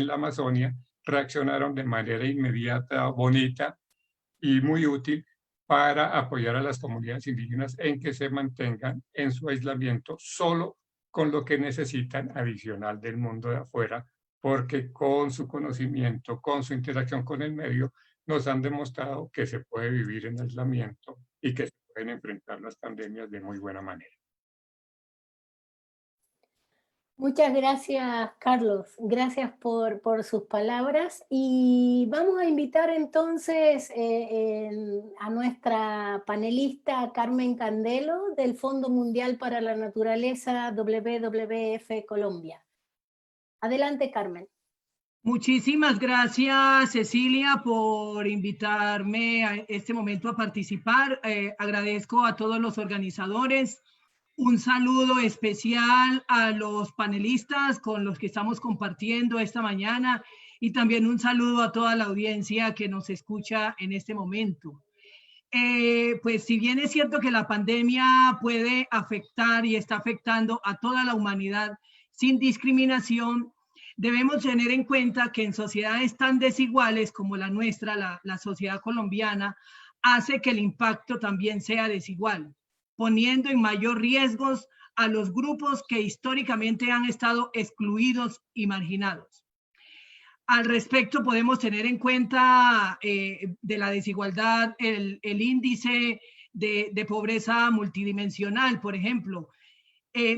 la Amazonia reaccionaron de manera inmediata, bonita y muy útil para apoyar a las comunidades indígenas en que se mantengan en su aislamiento solo con lo que necesitan adicional del mundo de afuera, porque con su conocimiento, con su interacción con el medio, nos han demostrado que se puede vivir en aislamiento y que se pueden enfrentar las pandemias de muy buena manera. Muchas gracias, Carlos. Gracias por sus palabras. Y vamos a invitar entonces a nuestra panelista Carmen Candelo del Fondo Mundial para la Naturaleza WWF Colombia. Adelante, Carmen. Muchísimas gracias, Cecilia, por invitarme a este momento a participar. Agradezco a todos los organizadores. Un saludo especial a los panelistas con los que estamos compartiendo esta mañana y también un saludo a toda la audiencia que nos escucha en este momento. Pues si bien es cierto que la pandemia puede afectar y está afectando a toda la humanidad sin discriminación, debemos tener en cuenta que en sociedades tan desiguales como la nuestra, la sociedad colombiana, hace que el impacto también sea desigual, poniendo en mayor riesgo a los grupos que históricamente han estado excluidos y marginados. Al respecto, podemos tener en cuenta de la desigualdad el índice de pobreza multidimensional, por ejemplo,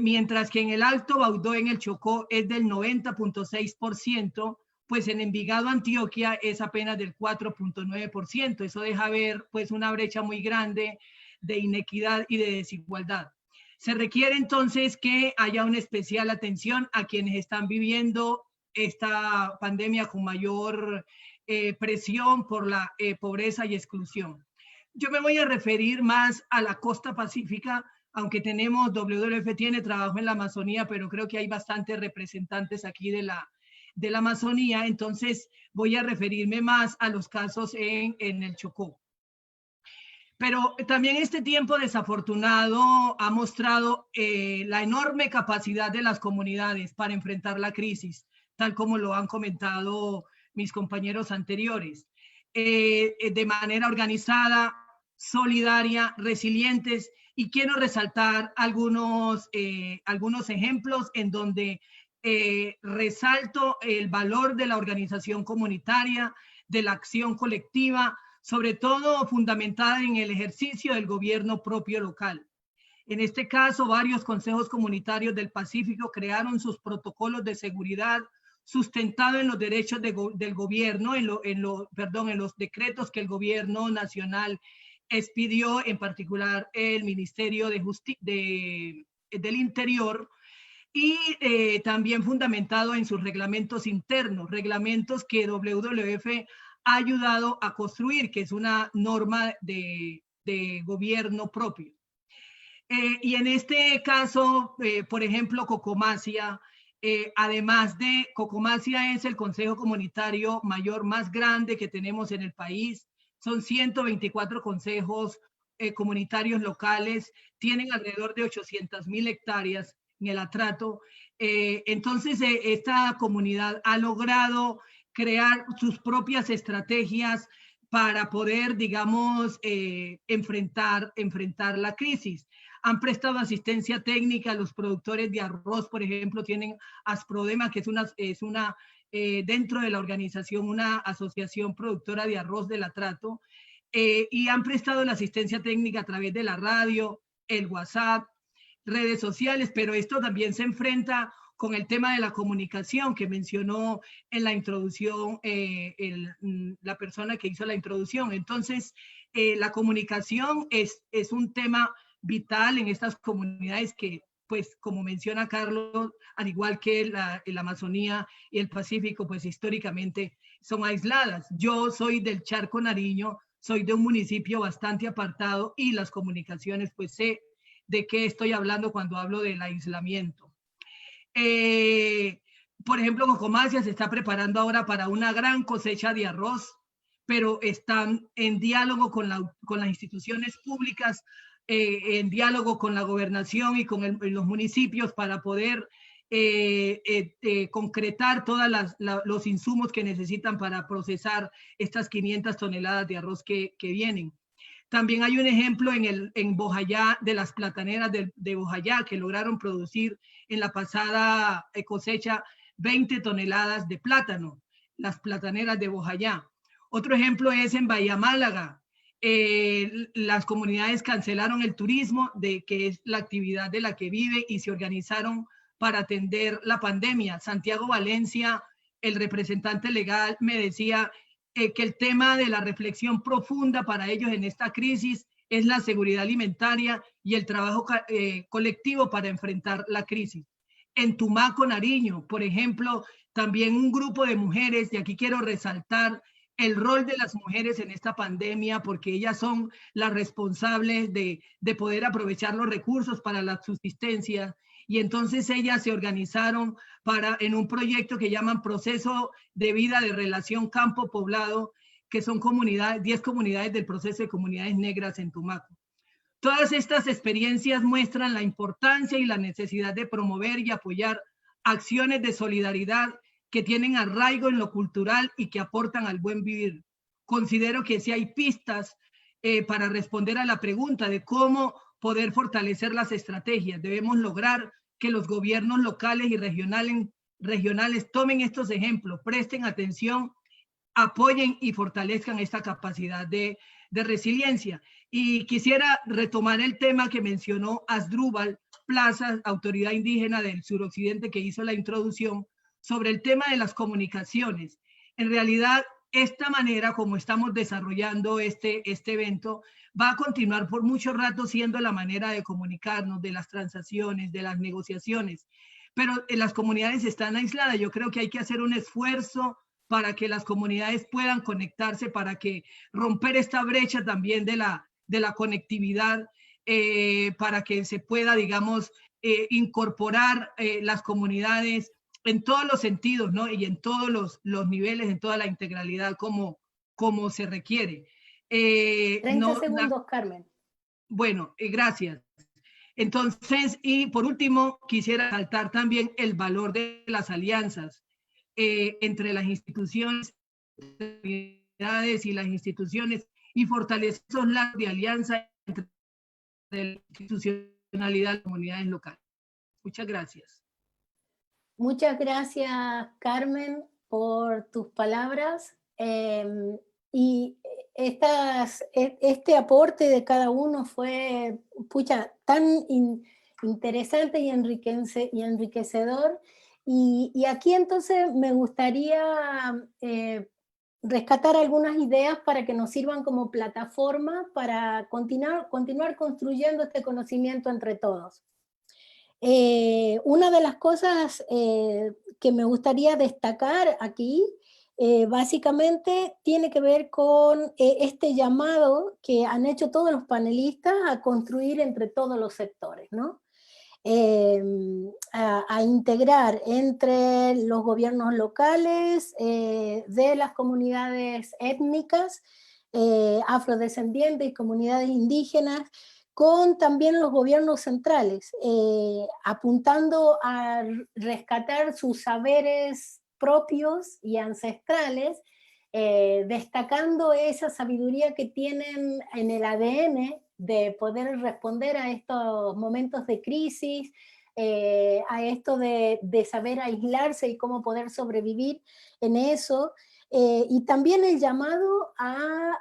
mientras que en el Alto Baudó, en el Chocó, es del 90.6%, pues en Envigado, Antioquia, es apenas del 4.9%. Eso deja ver pues una brecha muy grande de inequidad y de desigualdad. Se requiere entonces que haya una especial atención a quienes están viviendo esta pandemia con mayor presión por la pobreza y exclusión. Yo me voy a referir más a la costa pacífica, aunque WWF tiene trabajo en la Amazonía, pero creo que hay bastantes representantes aquí de la Amazonía, entonces voy a referirme más a los casos en el Chocó. Pero también este tiempo desafortunado ha mostrado la enorme capacidad de las comunidades para enfrentar la crisis, tal como lo han comentado mis compañeros anteriores, de manera organizada, solidaria, resilientes, y quiero resaltar algunos ejemplos en donde resalto el valor de la organización comunitaria, de la acción colectiva, sobre todo fundamentada en el ejercicio del gobierno propio local. En este caso, varios consejos comunitarios del Pacífico crearon sus protocolos de seguridad sustentados en los derechos del gobierno, en los decretos que el gobierno nacional expidió, en particular el Ministerio del Interior, y también fundamentado en sus reglamentos internos, reglamentos que WWF ha ayudado a construir, que es una norma de gobierno propio. Y en este caso, por ejemplo, Cocomasia, además de Cocomasia es el consejo comunitario mayor más grande que tenemos en el país, son 124 consejos comunitarios locales, tienen alrededor de 800.000 hectáreas en el Atrato. Entonces, esta comunidad ha logrado crear sus propias estrategias para poder, digamos, enfrentar la crisis. Han prestado asistencia técnica a los productores de arroz, por ejemplo, tienen Asprodema, que es una dentro de la organización, una asociación productora de arroz del Atrato, y han prestado la asistencia técnica a través de la radio, el WhatsApp, redes sociales, pero esto también se enfrenta con el tema de la comunicación que mencionó en la introducción la persona que hizo la introducción. Entonces, la comunicación es un tema vital en estas comunidades que, pues, como menciona Carlos, al igual que la Amazonía y el Pacífico, pues históricamente son aisladas. Yo soy del Charco Nariño, soy de un municipio bastante apartado y las comunicaciones, pues sé de qué estoy hablando cuando hablo del aislamiento. Por ejemplo, Cocomacia se está preparando ahora para una gran cosecha de arroz, pero están en diálogo con las instituciones públicas, en diálogo con la gobernación y con los municipios para poder concretar todos los insumos que necesitan para procesar estas 500 toneladas de arroz que vienen. También hay un ejemplo en Bojayá, de las plataneras de Bojayá, que lograron producir en la pasada cosecha 20 toneladas de plátano, las plataneras de Bojayá. Otro ejemplo es en Bahía Málaga. Las comunidades cancelaron el turismo, que es la actividad de la que vive, y se organizaron para atender la pandemia. Santiago Valencia, el representante legal, me decía que el tema de la reflexión profunda para ellos en esta crisis es la seguridad alimentaria y el trabajo colectivo para enfrentar la crisis. En Tumaco, Nariño, por ejemplo, también un grupo de mujeres, y aquí quiero resaltar el rol de las mujeres en esta pandemia, porque ellas son las responsables de poder aprovechar los recursos para la subsistencia. Y entonces ellas se organizaron en un proyecto que llaman Proceso de Vida de Relación Campo-Poblado, que son 10 comunidades del proceso de comunidades negras en Tumaco. Todas estas experiencias muestran la importancia y la necesidad de promover y apoyar acciones de solidaridad que tienen arraigo en lo cultural y que aportan al buen vivir. Considero que sí hay pistas para responder a la pregunta de cómo poder fortalecer las estrategias. Debemos lograr que los gobiernos locales y regionales tomen estos ejemplos, presten atención, apoyen y fortalezcan esta capacidad de resiliencia. Y quisiera retomar el tema que mencionó Asdrúbal Plaza, autoridad indígena del suroccidente, que hizo la introducción sobre el tema de las comunicaciones. En realidad, esta manera como estamos desarrollando este evento va a continuar por mucho rato siendo la manera de comunicarnos, de las transacciones, de las negociaciones, pero las comunidades están aisladas. Yo creo que hay que hacer un esfuerzo para que las comunidades puedan conectarse, para que romper esta brecha también de la conectividad, para que se pueda, digamos, incorporar las comunidades en todos los sentidos, ¿no? Y en todos los niveles, en toda la integralidad como se requiere. 30 segundos, Carmen. Bueno, gracias. Entonces, y por último, quisiera resaltar también el valor de las alianzas entre las instituciones y las instituciones, y fortalecer esos lazos de alianza entre la institucionalidad y las comunidades locales. Muchas gracias. Muchas gracias, Carmen, por tus palabras. Y este aporte de cada uno fue, tan interesante y enriquecedor. Y aquí entonces me gustaría rescatar algunas ideas para que nos sirvan como plataforma para continuar construyendo este conocimiento entre todos. Una de las cosas que me gustaría destacar aquí, básicamente tiene que ver con este llamado que han hecho todos los panelistas a construir entre todos los sectores, ¿no? A integrar entre los gobiernos locales, de las comunidades étnicas, afrodescendientes y comunidades indígenas, con también los gobiernos centrales, apuntando a rescatar sus saberes propios y ancestrales, destacando esa sabiduría que tienen en el ADN de poder responder a estos momentos de crisis, a esto de saber aislarse y cómo poder sobrevivir en eso, y también el llamado a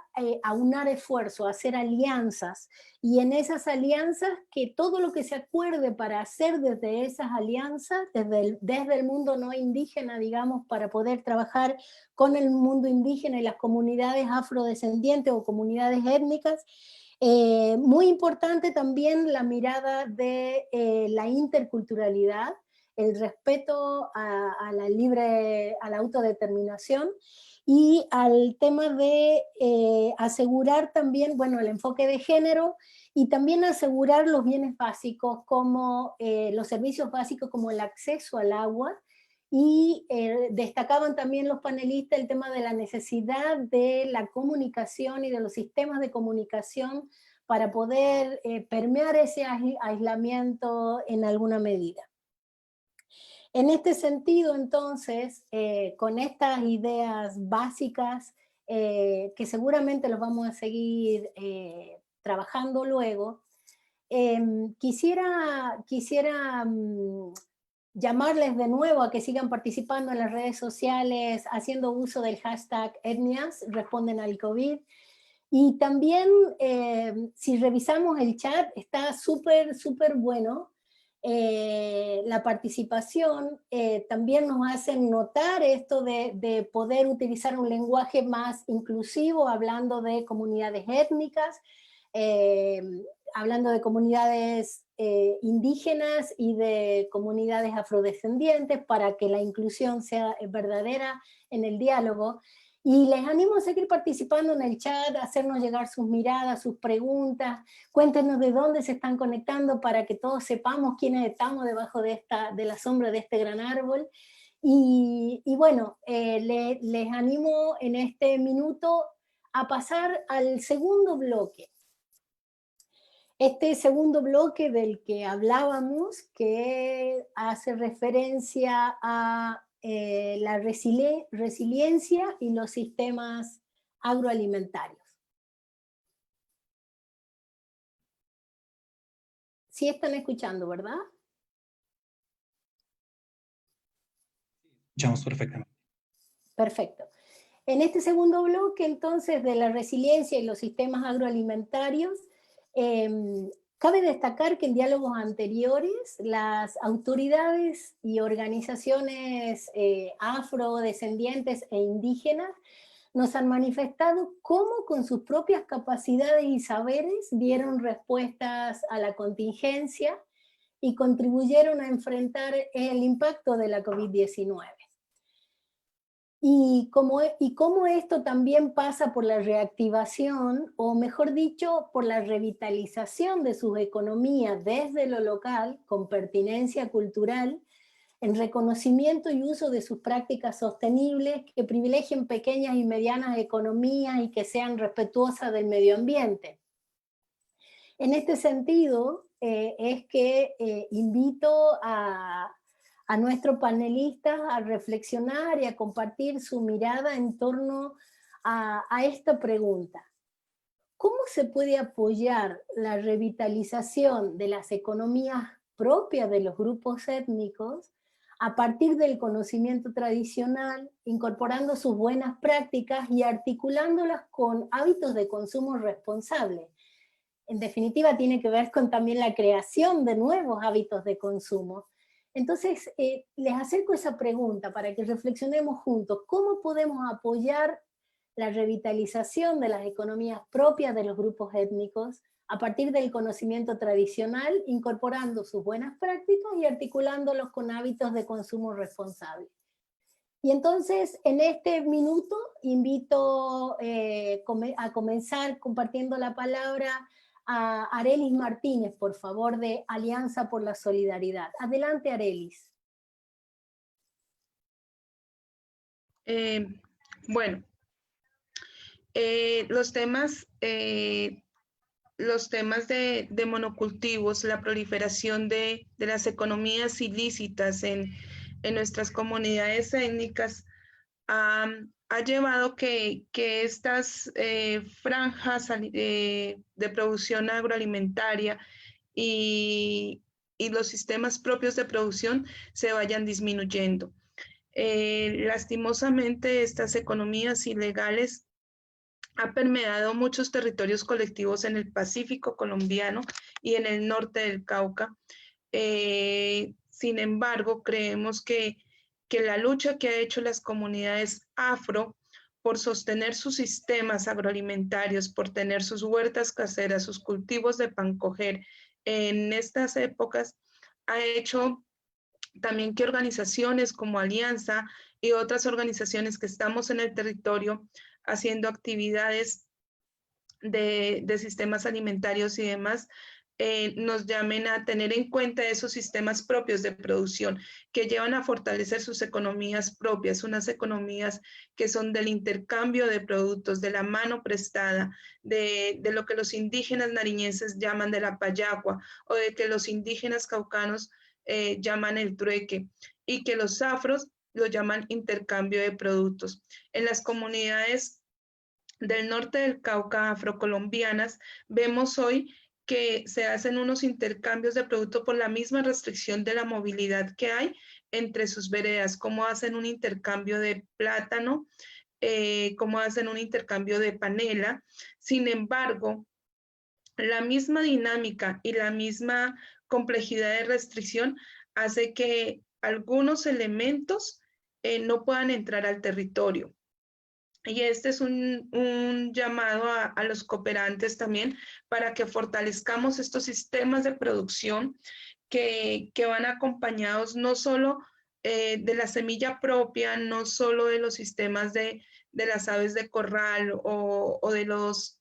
aunar esfuerzo, a hacer alianzas, y en esas alianzas que todo lo que se acuerde para hacer desde esas alianzas, desde el mundo no indígena, digamos, para poder trabajar con el mundo indígena y las comunidades afrodescendientes o comunidades étnicas. Muy importante también la mirada de la interculturalidad, el respeto a la autodeterminación, y al tema de asegurar también, bueno, el enfoque de género, y también asegurar los bienes básicos, como los servicios básicos como el acceso al agua, y destacaban también los panelistas el tema de la necesidad de la comunicación y de los sistemas de comunicación para poder permear ese aislamiento en alguna medida. En este sentido, entonces, con estas ideas básicas, que seguramente los vamos a seguir trabajando luego, quisiera llamarles de nuevo a que sigan participando en las redes sociales, haciendo uso del hashtag etnias, responden al COVID. Y también, si revisamos el chat, está súper, súper bueno. La participación también nos hacen notar esto de poder utilizar un lenguaje más inclusivo, hablando de comunidades étnicas, hablando de comunidades indígenas y de comunidades afrodescendientes, para que la inclusión sea verdadera en el diálogo. Y les animo a seguir participando en el chat, a hacernos llegar sus miradas, sus preguntas, cuéntenos de dónde se están conectando para que todos sepamos quiénes estamos debajo de la sombra de este gran árbol. Y bueno, les animo en este minuto a pasar al segundo bloque. Este segundo bloque del que hablábamos, que hace referencia a la resiliencia y los sistemas agroalimentarios. Sí están escuchando, ¿verdad? Escuchamos perfectamente. Perfecto. En este segundo bloque, entonces, de la resiliencia y los sistemas agroalimentarios, cabe destacar que en diálogos anteriores las autoridades y organizaciones afrodescendientes e indígenas nos han manifestado cómo con sus propias capacidades y saberes dieron respuestas a la contingencia y contribuyeron a enfrentar el impacto de la COVID-19. Y cómo esto también pasa por la reactivación, o mejor dicho, por la revitalización de sus economías desde lo local, con pertinencia cultural, en reconocimiento y uso de sus prácticas sostenibles que privilegien pequeñas y medianas economías y que sean respetuosas del medio ambiente. En este sentido, es que invito a nuestros panelistas a reflexionar y a compartir su mirada en torno a esta pregunta. ¿Cómo se puede apoyar la revitalización de las economías propias de los grupos étnicos a partir del conocimiento tradicional, incorporando sus buenas prácticas y articulándolas con hábitos de consumo responsables? En definitiva, tiene que ver con también la creación de nuevos hábitos de consumo. Entonces, les acerco esa pregunta para que reflexionemos juntos. ¿Cómo podemos apoyar la revitalización de las economías propias de los grupos étnicos a partir del conocimiento tradicional, incorporando sus buenas prácticas y articulándolos con hábitos de consumo responsable? Y entonces, en este minuto, invito a comenzar compartiendo la palabra a Arelis Martínez, por favor, de Alianza por la Solidaridad. Adelante, Arelis. Bueno, Los temas de monocultivos, la proliferación de las economías ilícitas en nuestras comunidades étnicas ha llevado que estas franjas de producción agroalimentaria y los sistemas propios de producción se vayan disminuyendo. Lastimosamente, estas economías ilegales ha permeado muchos territorios colectivos en el Pacífico colombiano y en el norte del Cauca. Sin embargo, creemos que la lucha que ha hecho las comunidades afro por sostener sus sistemas agroalimentarios, por tener sus huertas caseras, sus cultivos de pan coger en estas épocas, ha hecho también que organizaciones como Alianza y otras organizaciones que estamos en el territorio haciendo actividades de sistemas alimentarios y demás, nos llamen a tener en cuenta esos sistemas propios de producción que llevan a fortalecer sus economías propias, unas economías que son del intercambio de productos, de la mano prestada, de lo que los indígenas nariñenses llaman de la payagua o de que los indígenas caucanos llaman el trueque y que los afros lo llaman intercambio de productos. En las comunidades del norte del Cauca afrocolombianas vemos hoy que se hacen unos intercambios de producto por la misma restricción de la movilidad que hay entre sus veredas, como hacen un intercambio de plátano, como hacen un intercambio de panela. Sin embargo, la misma dinámica y la misma complejidad de restricción hace que algunos elementos no puedan entrar al territorio. Y este es un llamado a los cooperantes también para que fortalezcamos estos sistemas de producción que van acompañados no solo de la semilla propia, no solo de los sistemas de las aves de corral o de los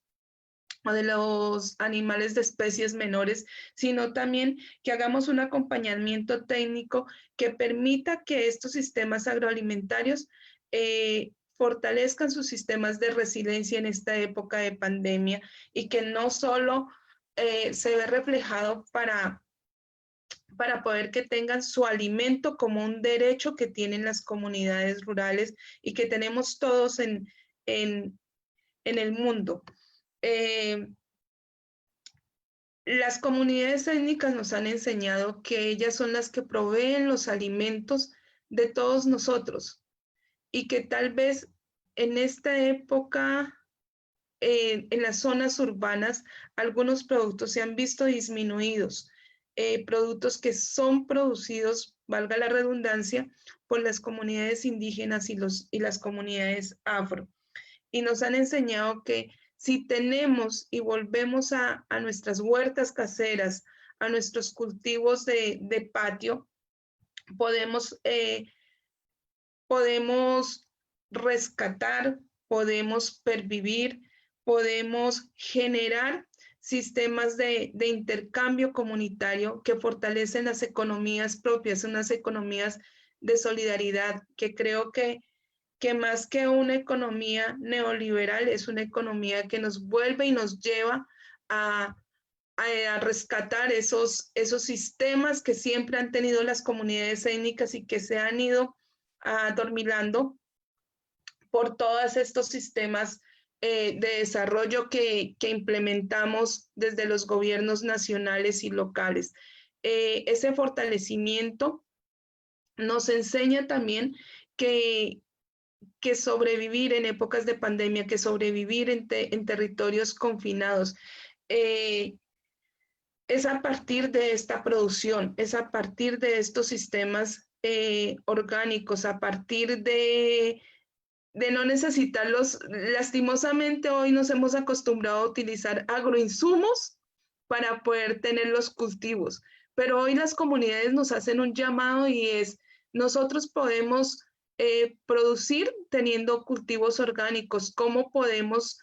animales de especies menores, sino también que hagamos un acompañamiento técnico que permita que estos sistemas agroalimentarios fortalezcan sus sistemas de resiliencia en esta época de pandemia y que no solo se ve reflejado para poder que tengan su alimento como un derecho que tienen las comunidades rurales y que tenemos todos en el mundo. Las comunidades étnicas nos han enseñado que ellas son las que proveen los alimentos de todos nosotros y que tal vez en esta época, en las zonas urbanas, algunos productos se han visto disminuidos, productos que son producidos, valga la redundancia, por las comunidades indígenas y las comunidades afro. Y nos han enseñado que si tenemos y volvemos a nuestras huertas caseras, a nuestros cultivos de patio, podemos rescatar, podemos pervivir, podemos generar sistemas de intercambio comunitario que fortalecen las economías propias, unas economías de solidaridad que creo que más que una economía neoliberal es una economía que nos vuelve y nos lleva a rescatar esos sistemas que siempre han tenido las comunidades étnicas y que se han ido adormilando por todos estos sistemas de desarrollo que implementamos desde los gobiernos nacionales y locales. Ese fortalecimiento nos enseña también que sobrevivir en épocas de pandemia, que sobrevivir en territorios confinados, es a partir de esta producción, es a partir de estos sistemas orgánicos, a partir de no necesitarlos. Lastimosamente hoy nos hemos acostumbrado a utilizar agroinsumos para poder tener los cultivos, pero hoy las comunidades nos hacen un llamado y es, nosotros podemos producir teniendo cultivos orgánicos. ¿Cómo podemos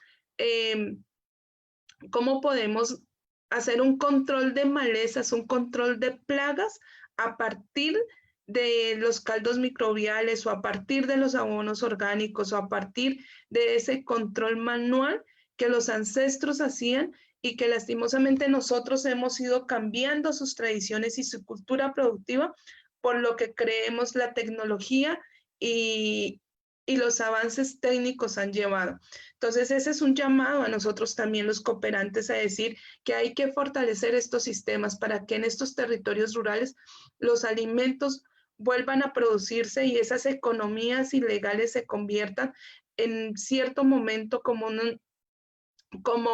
hacer un control de malezas, un control de plagas a partir de los caldos microbiales o a partir de los abonos orgánicos o a partir de ese control manual que los ancestros hacían y que lastimosamente nosotros hemos ido cambiando sus tradiciones y su cultura productiva por lo que creemos la tecnología y los avances técnicos han llevado. Entonces, ese es un llamado a nosotros también los cooperantes a decir que hay que fortalecer estos sistemas para que en estos territorios rurales los alimentos vuelvan a producirse y esas economías ilegales se conviertan en cierto momento como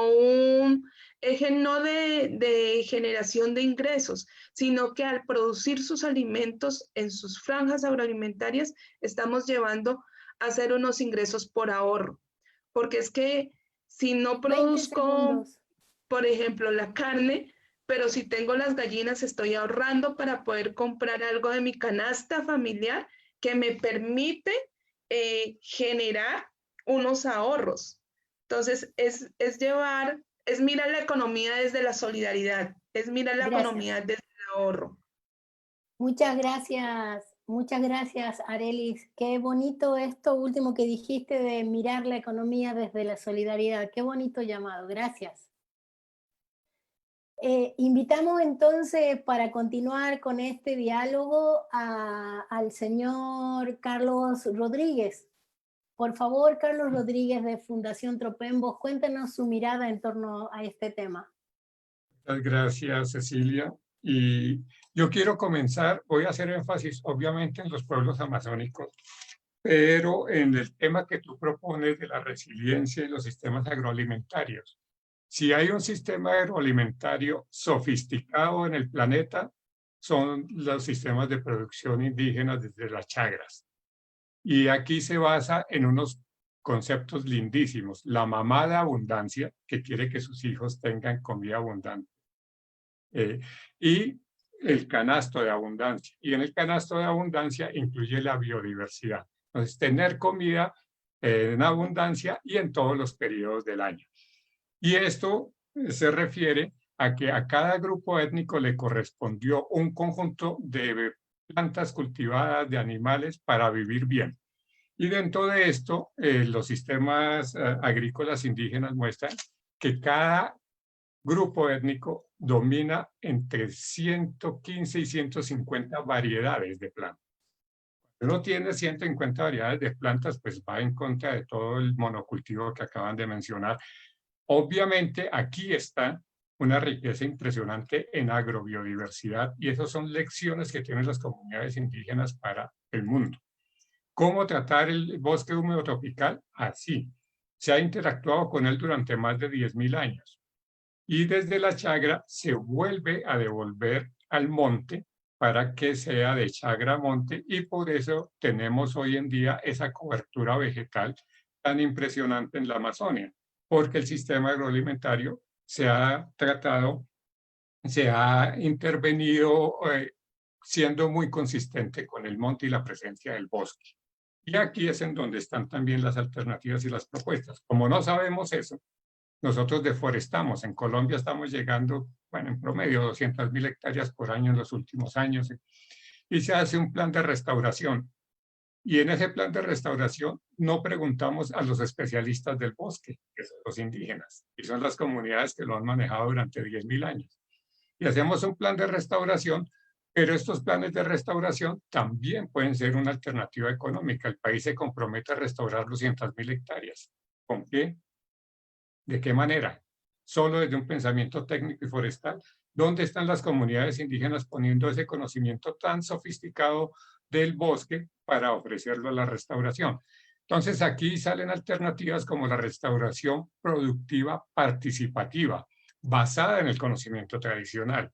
un eje no de generación de ingresos, sino que al producir sus alimentos en sus franjas agroalimentarias, estamos llevando a hacer unos ingresos por ahorro. Porque es que si no produzco, por ejemplo, la carne, pero si tengo las gallinas, estoy ahorrando para poder comprar algo de mi canasta familiar que me permite generar unos ahorros. Entonces, es mirar la economía desde la solidaridad, es mirar la economía desde el ahorro. Muchas gracias, Arelis. Qué bonito esto último que dijiste de mirar la economía desde la solidaridad. Qué bonito llamado, gracias. Invitamos entonces para continuar con este diálogo al señor Carlos Rodríguez. Por favor, Carlos Rodríguez de Fundación Tropembos, cuéntenos su mirada en torno a este tema. Muchas gracias, Cecilia. Y yo quiero comenzar, voy a hacer énfasis obviamente en los pueblos amazónicos, pero en el tema que tú propones de la resiliencia y los sistemas agroalimentarios. Si hay un sistema agroalimentario sofisticado en el planeta, son los sistemas de producción indígenas desde las chagras. Y aquí se basa en unos conceptos lindísimos. La mamá de abundancia, que quiere que sus hijos tengan comida abundante. Y el canasto de abundancia. Y en el canasto de abundancia incluye la biodiversidad. Entonces, tener comida en abundancia y en todos los periodos del año. Y esto se refiere a que a cada grupo étnico le correspondió un conjunto de plantas cultivadas, de animales para vivir bien. Y dentro de esto, los sistemas agrícolas indígenas muestran que cada grupo étnico domina entre 115 y 150 variedades de plantas. Cuando uno tiene 150 variedades de plantas, pues va en contra de todo el monocultivo que acaban de mencionar. Obviamente, aquí está una riqueza impresionante en agrobiodiversidad y esas son lecciones que tienen las comunidades indígenas para el mundo. ¿Cómo tratar el bosque húmedo tropical? Así. Se ha interactuado con él durante más de 10.000 años. Y desde la chagra se vuelve a devolver al monte para que sea de chagra a monte y por eso tenemos hoy en día esa cobertura vegetal tan impresionante en la Amazonia, porque el sistema agroalimentario se ha tratado, se ha intervenido siendo muy consistente con el monte y la presencia del bosque. Y aquí es en donde están también las alternativas y las propuestas. Como no sabemos eso, nosotros deforestamos. En Colombia estamos llegando, bueno, en promedio 200.000 hectáreas por año en los últimos años. Y se hace un plan de restauración. Y en ese plan de restauración no preguntamos a los especialistas del bosque, que son los indígenas, y son las comunidades que lo han manejado durante 10.000 años. Y hacemos un plan de restauración, pero estos planes de restauración también pueden ser una alternativa económica. El país se compromete a restaurar 200.000 hectáreas. ¿Con qué? ¿De qué manera? Solo desde un pensamiento técnico y forestal. ¿Dónde están las comunidades indígenas poniendo ese conocimiento tan sofisticado del bosque para ofrecerlo a la restauración? Entonces aquí salen alternativas como la restauración productiva participativa, basada en el conocimiento tradicional.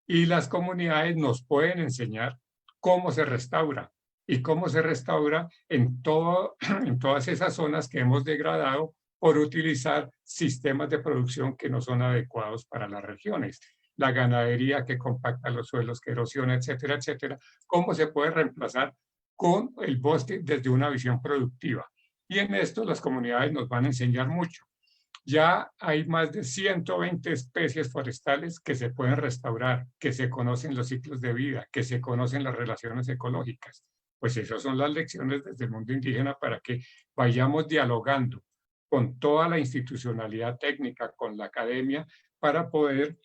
Y las comunidades nos pueden enseñar cómo se restaura y cómo se restaura en todas esas zonas que hemos degradado por utilizar sistemas de producción que no son adecuados para las regiones. La ganadería que compacta los suelos, que erosiona, etcétera, etcétera. ¿Cómo se puede reemplazar con el bosque desde una visión productiva? Y en esto las comunidades nos van a enseñar mucho. Ya hay más de 120 especies forestales que se pueden restaurar, que se conocen los ciclos de vida, que se conocen las relaciones ecológicas. Pues esas son las lecciones desde el mundo indígena para que vayamos dialogando con toda la institucionalidad técnica, con la academia, para poder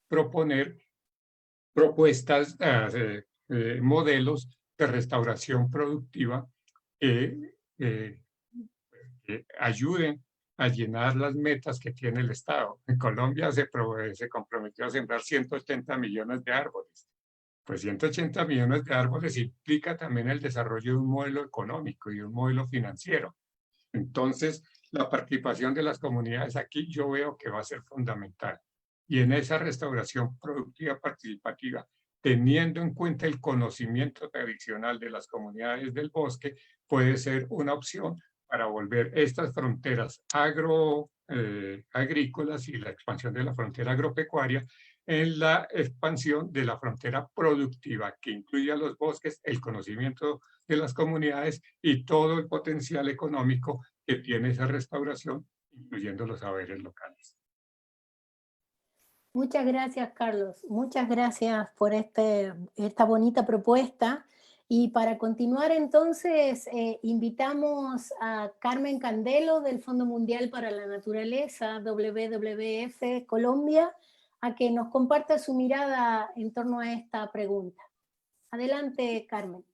proponer propuestas, modelos de restauración productiva que ayuden a llenar las metas que tiene el Estado. En Colombia se comprometió a sembrar 180 millones de árboles. Pues 180 millones de árboles implica también el desarrollo de un modelo económico y un modelo financiero. Entonces, la participación de las comunidades aquí yo veo que va a ser fundamental. Y en esa restauración productiva participativa, teniendo en cuenta el conocimiento tradicional de las comunidades del bosque, puede ser una opción para volver estas fronteras agrícolas y la expansión de la frontera agropecuaria en la expansión de la frontera productiva, que incluye a los bosques, el conocimiento de las comunidades y todo el potencial económico que tiene esa restauración, incluyendo los saberes locales. Muchas gracias, Carlos. Muchas gracias por esta bonita propuesta. Y para continuar, entonces, invitamos a Carmen Candelo del Fondo Mundial para la Naturaleza, WWF Colombia, a que nos comparta su mirada en torno a esta pregunta. Adelante, Carmen.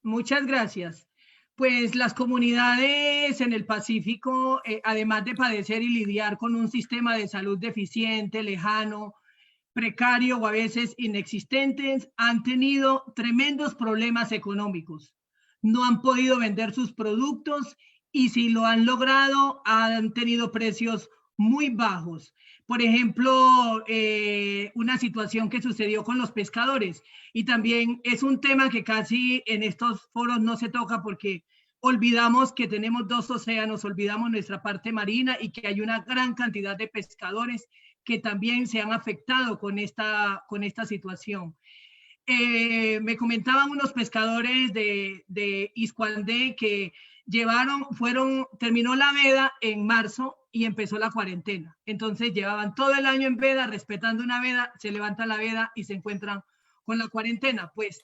Muchas gracias. Pues las comunidades en el Pacífico, además de padecer y lidiar con un sistema de salud deficiente, lejano, precario o a veces inexistentes, han tenido tremendos problemas económicos. No han podido vender sus productos y si lo han logrado, han tenido precios muy bajos. Por ejemplo, una situación que sucedió con los pescadores, y también es un tema que casi en estos foros no se toca porque olvidamos que tenemos dos océanos, olvidamos nuestra parte marina y que hay una gran cantidad de pescadores que también se han afectado con esta situación. Me comentaban unos pescadores de Iscuandé que terminó la veda en marzo y empezó la cuarentena. Entonces llevaban todo el año en veda, respetando una veda, se levanta la veda y se encuentran con la cuarentena. Pues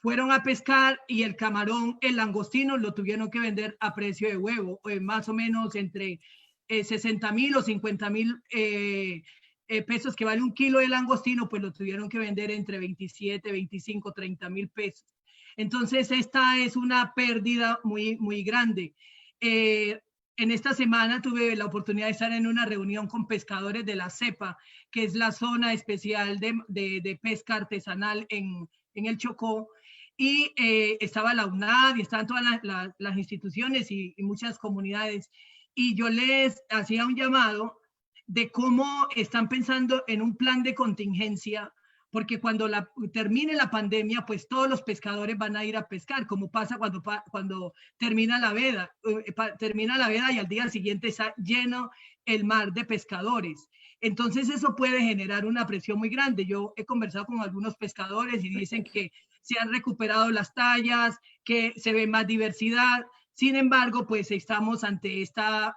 fueron a pescar y el camarón, el langostino, lo tuvieron que vender a precio de huevo, más o menos entre 60.000 o 50.000 pesos que vale un kilo de langostino, pues lo tuvieron que vender entre 27, 25, 30.000 pesos. Entonces esta es una pérdida muy, muy grande. En esta semana tuve la oportunidad de estar en una reunión con pescadores de la CEPA, que es la zona especial de pesca artesanal en el Chocó, y estaba la UNAD y estaban todas las instituciones y muchas comunidades, y yo les hacía un llamado de cómo están pensando en un plan de contingencia, porque cuando termine la pandemia, pues todos los pescadores van a ir a pescar, como pasa cuando termina la veda. Termina la veda y al día siguiente está lleno el mar de pescadores. Entonces eso puede generar una presión muy grande. Yo he conversado con algunos pescadores y dicen que se han recuperado las tallas, que se ve más diversidad. Sin embargo, pues estamos ante esta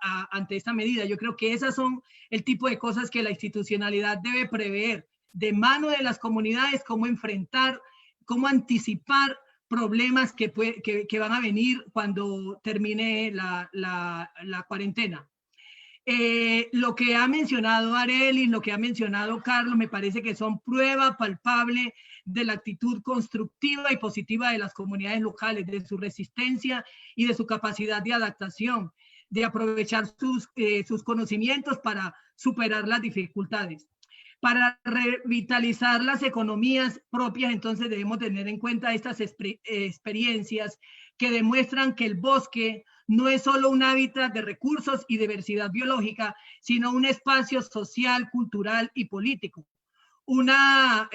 medida. Yo creo que esas son el tipo de cosas que la institucionalidad debe prever de mano de las comunidades, cómo enfrentar, cómo anticipar problemas que van a venir cuando termine la cuarentena. Lo que ha mencionado Arelis, lo que ha mencionado Carlos, me parece que son prueba palpable de la actitud constructiva y positiva de las comunidades locales, de su resistencia y de su capacidad de adaptación, de aprovechar sus conocimientos para superar las dificultades. Para revitalizar las economías propias, entonces debemos tener en cuenta estas experiencias que demuestran que el bosque no es solo un hábitat de recursos y diversidad biológica, sino un espacio social, cultural y político. Una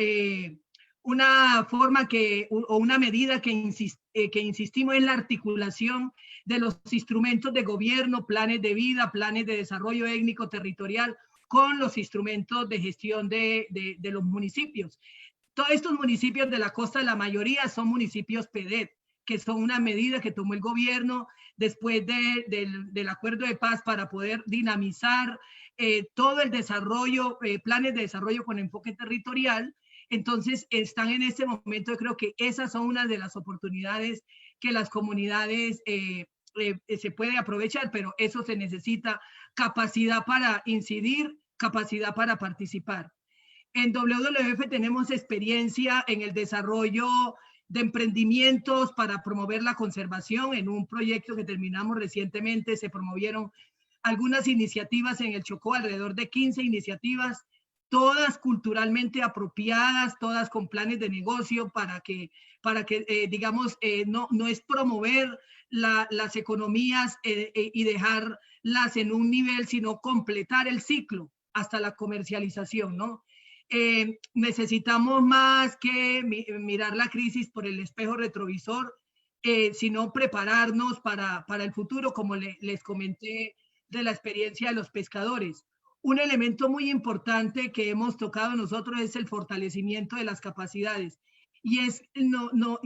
forma o una medida que insistimos en la articulación de los instrumentos de gobierno, planes de vida, planes de desarrollo étnico territorial, con los instrumentos de gestión de los municipios. Todos estos municipios de la costa, la mayoría son municipios PEDET, que son una medida que tomó el gobierno después del acuerdo de paz para poder dinamizar todo el desarrollo, planes de desarrollo con enfoque territorial. Entonces están en este momento, yo creo que esas son una de las oportunidades que las comunidades se puede aprovechar, pero eso se necesita capacidad para incidir, capacidad para participar. En WWF tenemos experiencia en el desarrollo de emprendimientos para promover la conservación. En un proyecto que terminamos recientemente se promovieron algunas iniciativas en el Chocó, alrededor de 15 iniciativas, todas culturalmente apropiadas, todas con planes de negocio para que digamos, no es promover las economías y dejarlas en un nivel, sino completar el ciclo hasta la comercialización, ¿no? Necesitamos más que mirar la crisis por el espejo retrovisor, sino prepararnos para el futuro, como les comenté de la experiencia de los pescadores. Un elemento muy importante que hemos tocado nosotros es el fortalecimiento de las capacidades. Y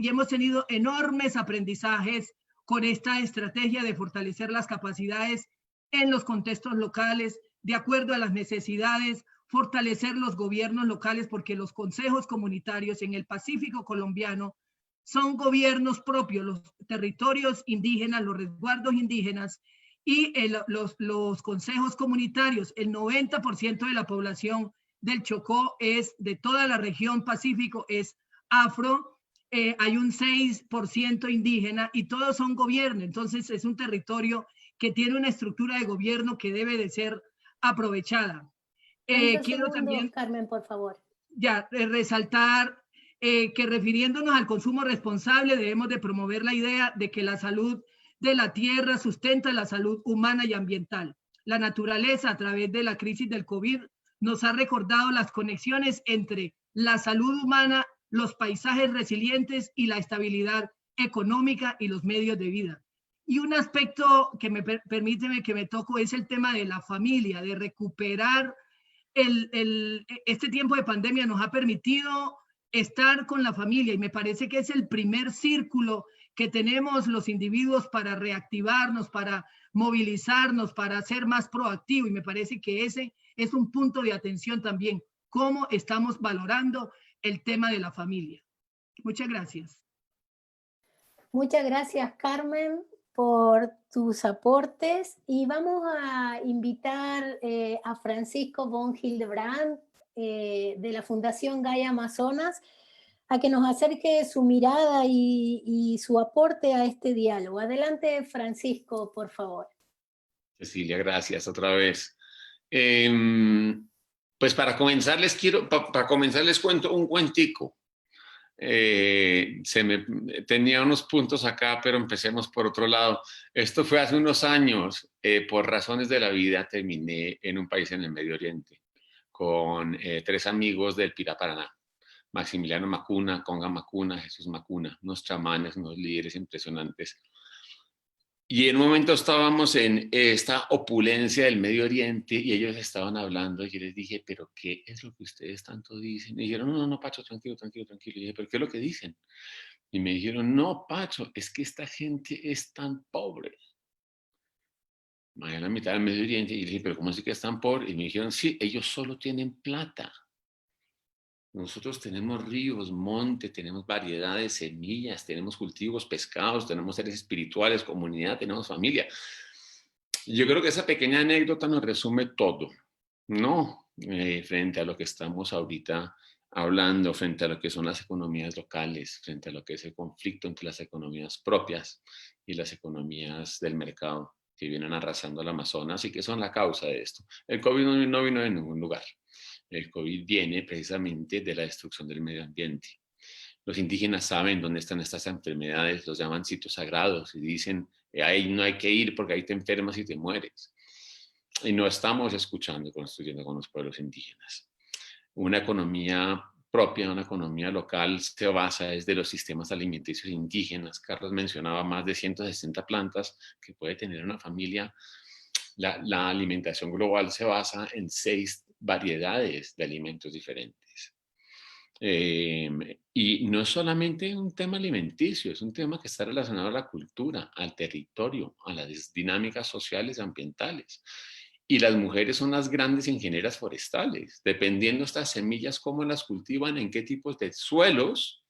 hemos tenido enormes aprendizajes con esta estrategia de fortalecer las capacidades en los contextos locales, de acuerdo a las necesidades, fortalecer los gobiernos locales, porque los consejos comunitarios en el Pacífico colombiano son gobiernos propios, los territorios indígenas, los resguardos indígenas y los consejos comunitarios. El 90% de la población del Chocó de toda la región Pacífico es afro, hay un 6% indígena y todos son gobierno. Entonces es un territorio que tiene una estructura de gobierno que debe de ser aprovechada. Quiero también, Carmen, por favor. Ya, resaltar que refiriéndonos al consumo responsable debemos de promover la idea de que la salud de la tierra sustenta la salud humana y ambiental. La naturaleza, a través de la crisis del COVID, nos ha recordado las conexiones entre la salud humana, los paisajes resilientes y la estabilidad económica y los medios de vida. Y un aspecto que permíteme que me toco es el tema de la familia, de recuperar este tiempo de pandemia nos ha permitido estar con la familia y me parece que es el primer círculo que tenemos los individuos para reactivarnos, para movilizarnos, para ser más proactivos, y me parece que ese es un punto de atención también, cómo estamos valorando el tema de la familia. Muchas gracias. Muchas gracias, Carmen, por tus aportes, y vamos a invitar a Francisco von Hildebrand de la Fundación Gaia Amazonas a que nos acerque su mirada y su aporte a este diálogo. Adelante, Francisco, por favor. Cecilia, gracias otra vez. Pues para comenzar les cuento un cuentico. Tenía unos puntos acá, pero empecemos por otro lado. Esto fue hace unos años. Por razones de la vida terminé en un país en el Medio Oriente con 3 amigos del Pirá Paraná: Maximiliano Macuna, Conga Macuna, Jesús Macuna, unos chamanes, unos líderes impresionantes. Y en un momento estábamos en esta opulencia del Medio Oriente y ellos estaban hablando y yo les dije, ¿pero qué es lo que ustedes tanto dicen? Y dijeron, no, Pacho, tranquilo. Y dije, ¿pero qué es lo que dicen? Y me dijeron, no, Pacho, es que esta gente es tan pobre. En la mitad del Medio Oriente. Y dije, ¿pero cómo así que es tan pobre? Y me dijeron, sí, ellos solo tienen plata. Nosotros tenemos ríos, monte, tenemos variedad de semillas, tenemos cultivos, pescados, tenemos seres espirituales, comunidad, tenemos familia. Yo creo que esa pequeña anécdota nos resume todo, ¿no? Frente a lo que estamos ahorita hablando, frente a lo que son las economías locales, frente a lo que es el conflicto entre las economías propias y las economías del mercado que vienen arrasando al Amazonas y que son la causa de esto. El COVID no vino de ningún lugar. El COVID viene precisamente de la destrucción del medio ambiente. Los indígenas saben dónde están estas enfermedades, los llaman sitios sagrados y dicen, ahí no hay que ir porque ahí te enfermas y te mueres. Y no estamos escuchando y construyendo con los pueblos indígenas. Una economía propia, una economía local se basa desde los sistemas alimenticios indígenas. Carlos mencionaba más de 160 plantas que puede tener una familia. La alimentación global se basa en 6 variedades de alimentos diferentes. Y no es solamente un tema alimenticio, es un tema que está relacionado a la cultura, al territorio, a las dinámicas sociales y ambientales. Y las mujeres son las grandes ingenieras forestales, dependiendo de estas semillas, cómo las cultivan, en qué tipos de suelos.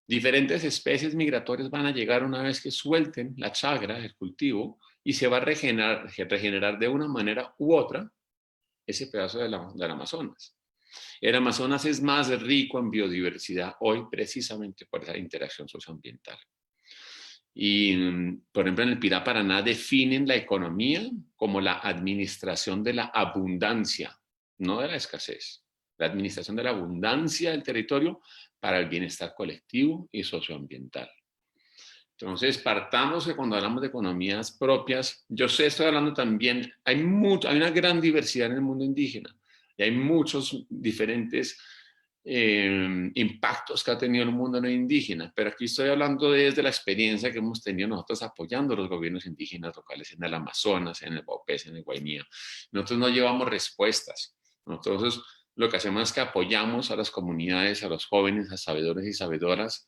Diferentes especies migratorias van a llegar una vez que suelten la chagra, el cultivo, y se va a regenerar de una manera u otra ese pedazo del Amazonas. El Amazonas es más rico en biodiversidad hoy precisamente por esa interacción socioambiental. Y, por ejemplo, en el Pirá Paraná definen la economía como la administración de la abundancia, no de la escasez. La administración de la abundancia del territorio para el bienestar colectivo y socioambiental. Entonces, partamos que cuando hablamos de economías propias, yo sé, estoy hablando también, hay una gran diversidad en el mundo indígena y hay muchos diferentes impactos que ha tenido el mundo no indígena, pero aquí estoy hablando desde la experiencia que hemos tenido nosotros apoyando a los gobiernos indígenas locales en el Amazonas, en el Baupés, en el Guainía. Nosotros no llevamos respuestas, nosotros lo que hacemos es que apoyamos a las comunidades, a los jóvenes, a sabedores y sabedoras,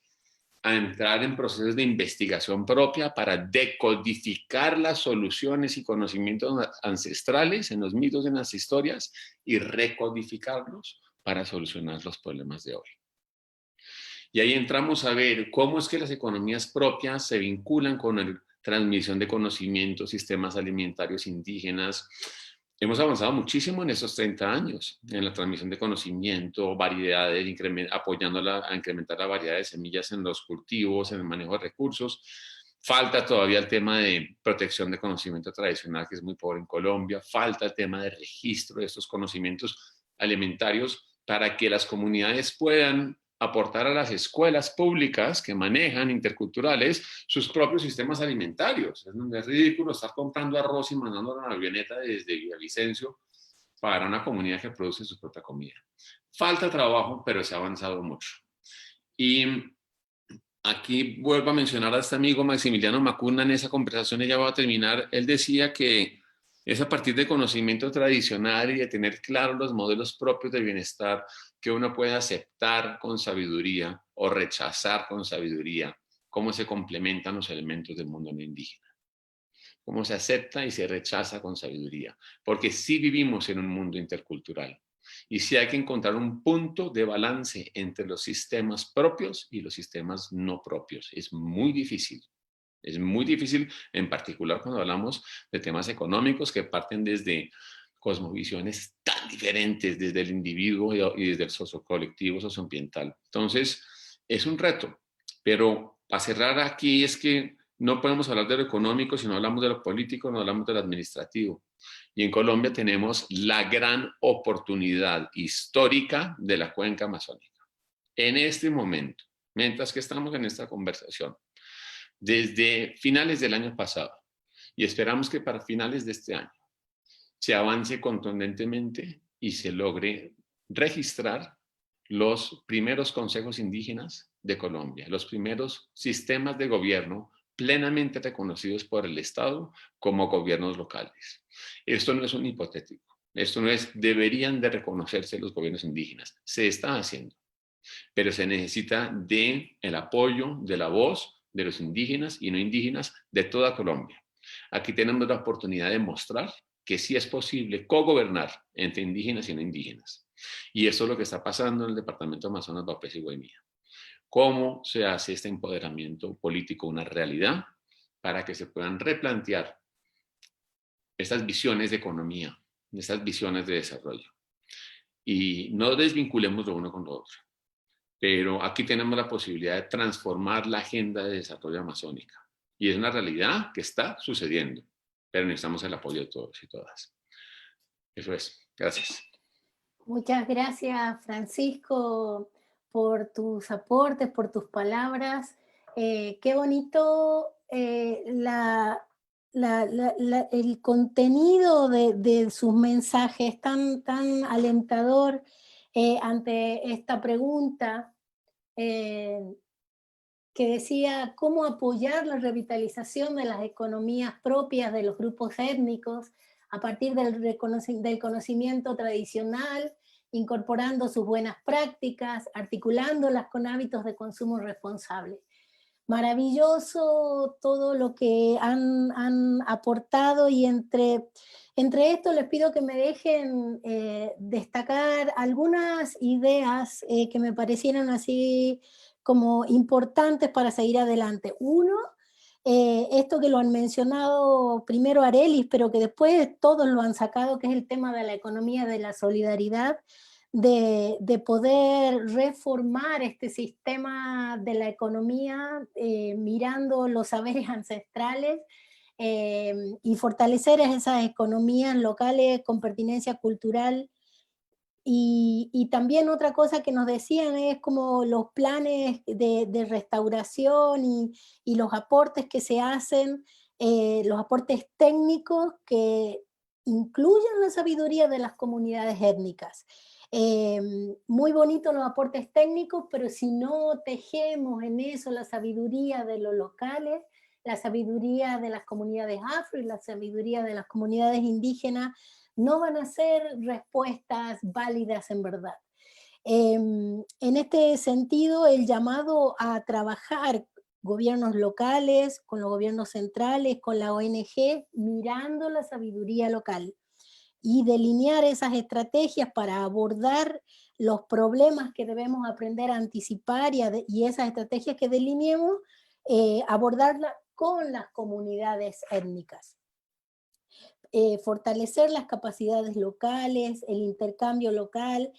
a entrar en procesos de investigación propia para decodificar las soluciones y conocimientos ancestrales en los mitos, en las historias, y recodificarlos para solucionar los problemas de hoy. Y ahí entramos a ver cómo es que las economías propias se vinculan con la transmisión de conocimientos, sistemas alimentarios indígenas. Hemos avanzado muchísimo en estos 30 años, en la transmisión de conocimiento, variedades, apoyando a incrementar la variedad de semillas en los cultivos, en el manejo de recursos. Falta todavía el tema de protección de conocimiento tradicional, que es muy pobre en Colombia. Falta el tema de registro de estos conocimientos alimentarios para que las comunidades puedan aportar a las escuelas públicas que manejan interculturales sus propios sistemas alimentarios. Es ridículo estar comprando arroz y mandándolo a la avioneta desde Villavicencio para una comunidad que produce su propia comida. Falta trabajo, pero se ha avanzado mucho. Y aquí vuelvo a mencionar a este amigo Maximiliano Macuna en esa conversación, ella va a terminar, él decía que es a partir de conocimiento tradicional y de tener claros los modelos propios de bienestar que uno puede aceptar con sabiduría o rechazar con sabiduría cómo se complementan los elementos del mundo no indígena. Cómo se acepta y se rechaza con sabiduría. Porque sí vivimos en un mundo intercultural. Y sí hay que encontrar un punto de balance entre los sistemas propios y los sistemas no propios. Es muy difícil. Es muy difícil, en particular cuando hablamos de temas económicos que parten desde cosmovisiones tan diferentes, desde el individuo y desde el sociocolectivo, socioambiental. Entonces, es un reto. Pero para cerrar aquí es que no podemos hablar de lo económico si no hablamos de lo político, no hablamos de lo administrativo. Y en Colombia tenemos la gran oportunidad histórica de la cuenca amazónica. En este momento, mientras que estamos en esta conversación, desde finales del año pasado, y esperamos que para finales de este año se avance contundentemente y se logre registrar los primeros consejos indígenas de Colombia, los primeros sistemas de gobierno plenamente reconocidos por el Estado como gobiernos locales. Esto no es un hipotético, esto no es, deberían de reconocerse los gobiernos indígenas, se está haciendo, pero se necesita del apoyo, de la voz de los indígenas y no indígenas de toda Colombia. Aquí tenemos la oportunidad de mostrar que sí es posible cogobernar entre indígenas y no indígenas. Y eso es lo que está pasando en el departamento de Amazonas, Baupés y Guainía. ¿Cómo se hace este empoderamiento político una realidad para que se puedan replantear estas visiones de economía, estas visiones de desarrollo? Y no desvinculemos lo uno con lo otro. Pero aquí tenemos la posibilidad de transformar la agenda de desarrollo amazónica. Y es una realidad que está sucediendo, pero necesitamos el apoyo de todos y todas. Eso es. Gracias. Muchas gracias, Francisco, por tus aportes, por tus palabras. Qué bonito el contenido de sus mensajes, tan alentador ante esta pregunta que decía cómo apoyar la revitalización de las economías propias de los grupos étnicos a partir del conocimiento tradicional incorporando sus buenas prácticas, articulándolas con hábitos de consumo responsable. Maravilloso todo lo que han aportado, y entre esto les pido que me dejen destacar algunas ideas que me parecieron así como importantes para seguir adelante. Uno, esto que lo han mencionado primero Arelis, pero que después todos lo han sacado, que es el tema de la economía de la solidaridad, de poder reformar este sistema de la economía mirando los saberes ancestrales y fortalecer esas economías locales con pertinencia cultural. Y también otra cosa que nos decían es como los planes de restauración y los aportes que se hacen, los aportes técnicos que incluyen la sabiduría de las comunidades étnicas. Muy bonitos los aportes técnicos, pero si no tejemos en eso la sabiduría de los locales, la sabiduría de las comunidades afro y la sabiduría de las comunidades indígenas, no van a ser respuestas válidas en verdad. En este sentido, el llamado a trabajar gobiernos locales, con los gobiernos centrales, con la ONG, mirando la sabiduría local y delinear esas estrategias para abordar los problemas que debemos aprender a anticipar, y esas estrategias que delineemos, abordarlas con las comunidades étnicas. Fortalecer las capacidades locales, el intercambio local,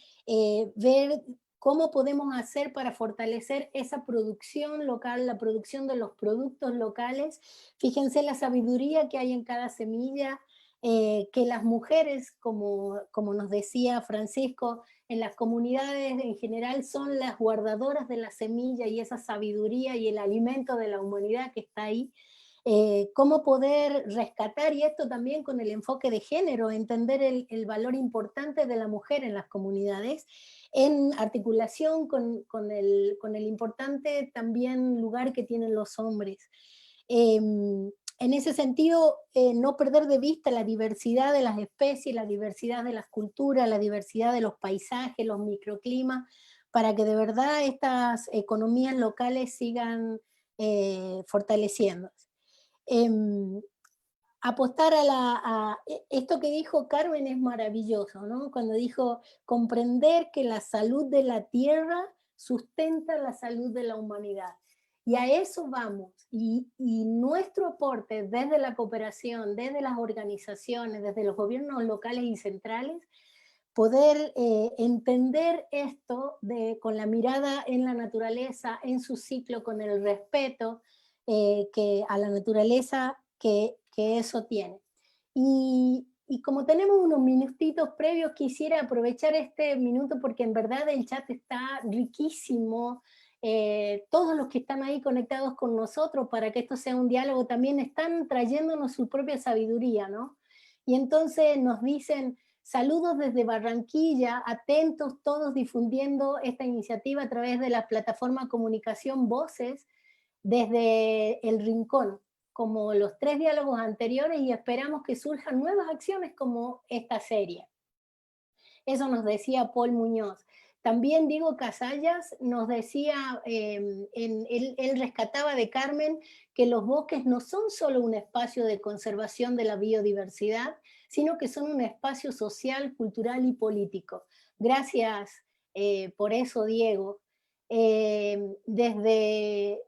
ver cómo podemos hacer para fortalecer esa producción local, la producción de los productos locales. Fíjense la sabiduría que hay en cada semilla, que las mujeres, como nos decía Francisco, en las comunidades en general son las guardadoras de la semilla y esa sabiduría y el alimento de la humanidad que está ahí. Cómo poder rescatar, y esto también con el enfoque de género, entender el valor importante de la mujer en las comunidades, en articulación con el importante también lugar que tienen los hombres. En ese sentido, no perder de vista la diversidad de las especies, la diversidad de las culturas, la diversidad de los paisajes, los microclimas, para que de verdad estas economías locales sigan fortaleciéndose. Apostar esto que dijo Carmen es maravilloso, ¿no? Cuando dijo comprender que la salud de la tierra sustenta la salud de la humanidad. Y a eso vamos, y nuestro aporte desde la cooperación, desde las organizaciones, desde los gobiernos locales y centrales, poder entender esto con la mirada en la naturaleza, en su ciclo, con el respeto a la naturaleza que eso tiene. Y como tenemos unos minutitos previos, quisiera aprovechar este minuto porque en verdad el chat está riquísimo. Todos los que están ahí conectados con nosotros para que esto sea un diálogo también están trayéndonos su propia sabiduría, ¿no? Y entonces nos dicen: saludos desde Barranquilla, atentos todos difundiendo esta iniciativa a través de la plataforma Comunicación Voces desde el Rincón, como los 3 diálogos anteriores, y esperamos que surjan nuevas acciones como esta serie. Eso nos decía Paul Muñoz. También Diego Casallas nos decía, él rescataba de Carmen que los bosques no son solo un espacio de conservación de la biodiversidad, sino que son un espacio social, cultural y político. Gracias por eso, Diego. Desde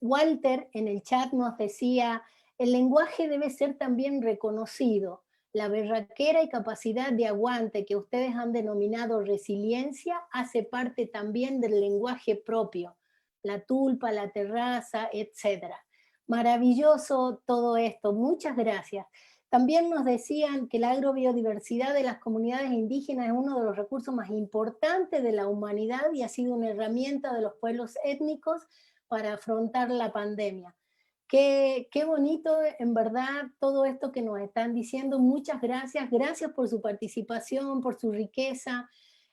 Walter en el chat nos decía: el lenguaje debe ser también reconocido. La berraquera y capacidad de aguante que ustedes han denominado resiliencia hace parte también del lenguaje propio. La tulpa, la terraza, etc. Maravilloso todo esto, muchas gracias. También nos decían que la agrobiodiversidad de las comunidades indígenas es uno de los recursos más importantes de la humanidad y ha sido una herramienta de los pueblos étnicos para afrontar la pandemia. Qué bonito, en verdad, todo esto que nos están diciendo. Muchas gracias. Gracias por su participación, por su riqueza.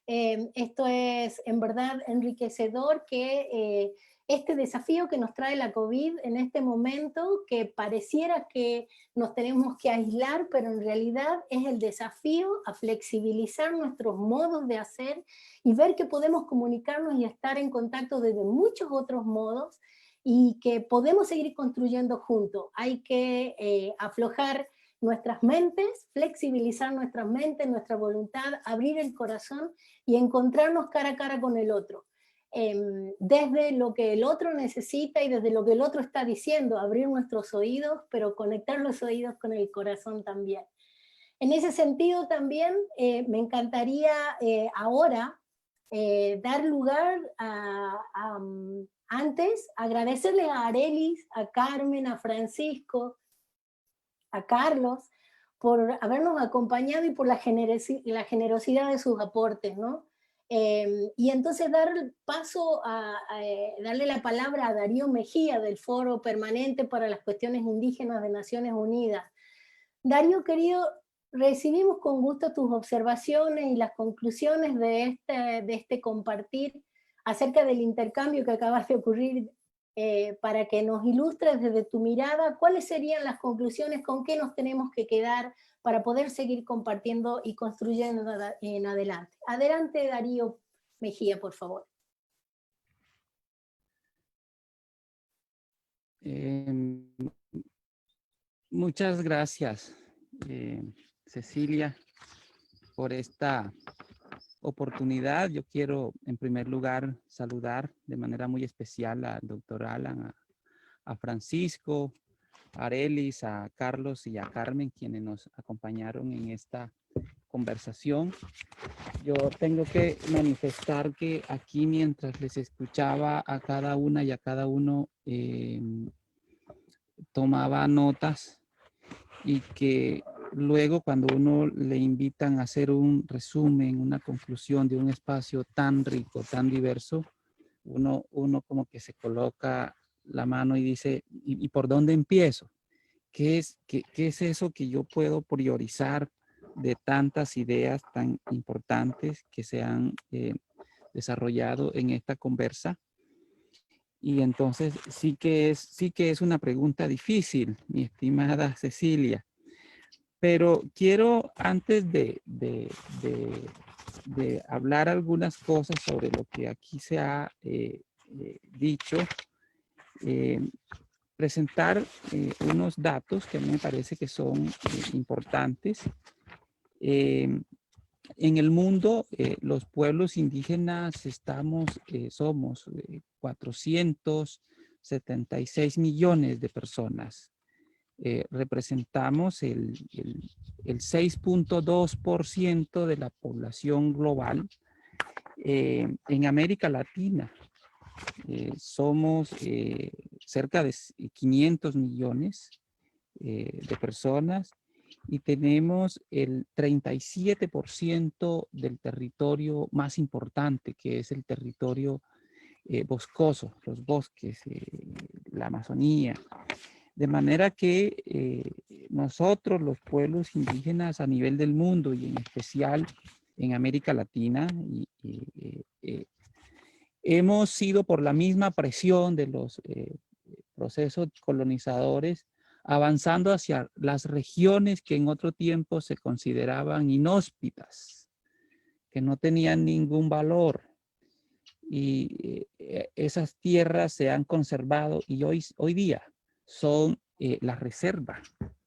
Esto es, en verdad, enriquecedor que este desafío que nos trae la COVID en este momento, que pareciera que nos tenemos que aislar, pero en realidad es el desafío a flexibilizar nuestros modos de hacer y ver que podemos comunicarnos y estar en contacto desde muchos otros modos y que podemos seguir construyendo juntos. Hay que aflojar nuestras mentes, flexibilizar nuestras mentes, nuestra voluntad, abrir el corazón y encontrarnos cara a cara con el otro. Desde lo que el otro necesita y desde lo que el otro está diciendo, abrir nuestros oídos, pero conectar los oídos con el corazón también. En ese sentido también me encantaría ahora dar lugar antes agradecerle a Arelis, a Carmen, a Francisco, a Carlos, por habernos acompañado y por la generosidad de sus aportes, ¿no? Y entonces dar paso darle la palabra a Darío Mejía del Foro Permanente para las Cuestiones Indígenas de Naciones Unidas. Darío, querido, recibimos con gusto tus observaciones y las conclusiones de este compartir acerca del intercambio que acabas de ocurrir, para que nos ilustres desde tu mirada cuáles serían las conclusiones, con qué nos tenemos que quedar para poder seguir compartiendo y construyendo en adelante. Adelante, Darío Mejía, por favor. Muchas gracias, Cecilia, por esta oportunidad. Yo quiero, en primer lugar, saludar de manera muy especial al doctor Alan, a Francisco, a Arelis, a Carlos y a Carmen, quienes nos acompañaron en esta conversación. Yo tengo que manifestar que aquí, mientras les escuchaba a cada una y a cada uno, tomaba notas, y que luego, cuando uno le invitan a hacer un resumen, una conclusión de un espacio tan rico, tan diverso, uno como que se coloca la mano y dice, ¿y por dónde empiezo? ¿Qué es eso que yo puedo priorizar de tantas ideas tan importantes que se han desarrollado en esta conversa? Y entonces sí que es una pregunta difícil, mi estimada Cecilia. Pero quiero, antes de hablar algunas cosas sobre lo que aquí se ha dicho, presentar unos datos que a mí me parece que son importantes. En el mundo, los pueblos indígenas somos 476 millones de personas. Representamos el 6.2% de la población global. En América Latina somos cerca de 500 millones de personas, y tenemos el 37% del territorio más importante, que es el territorio boscoso, los bosques, la Amazonía. De manera que nosotros, los pueblos indígenas a nivel del mundo, y en especial en América Latina, hemos sido, por la misma presión de los procesos colonizadores, avanzando hacia las regiones que en otro tiempo se consideraban inhóspitas, que no tenían ningún valor. Y esas tierras se han conservado y hoy día son la reserva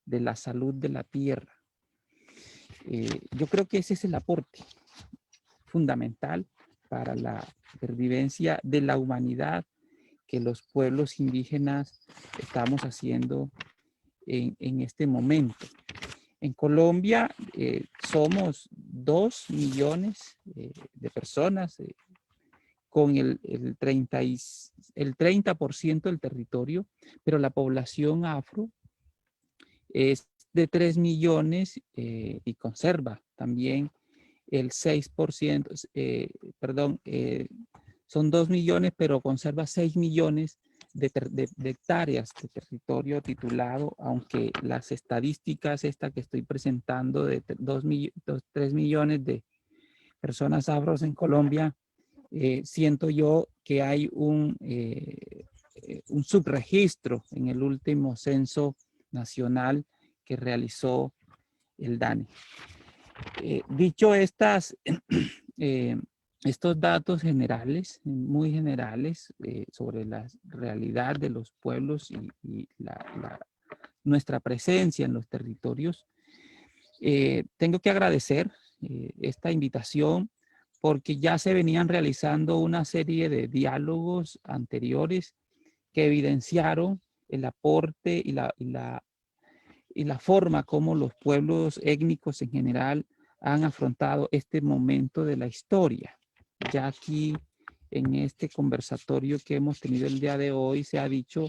de la salud de la tierra. Yo creo que ese es el aporte fundamental para la pervivencia de la humanidad que los pueblos indígenas estamos haciendo en este momento. En Colombia somos 2 millones de personas con el 30% del territorio, pero la población afro es de 3 millones y conserva también el 6%, son 2 millones, pero conserva 6 millones de hectáreas de territorio titulado, aunque las estadísticas que estoy presentando de 3 millones de personas afros en Colombia siento yo que hay un subregistro en el último censo nacional que realizó el DANE. Dicho estos datos generales, muy generales, sobre la realidad de los pueblos y nuestra presencia en los territorios, tengo que agradecer esta invitación porque ya se venían realizando una serie de diálogos anteriores que evidenciaron el aporte y la forma como los pueblos étnicos en general han afrontado este momento de la historia. Ya aquí en este conversatorio que hemos tenido el día de hoy se ha dicho,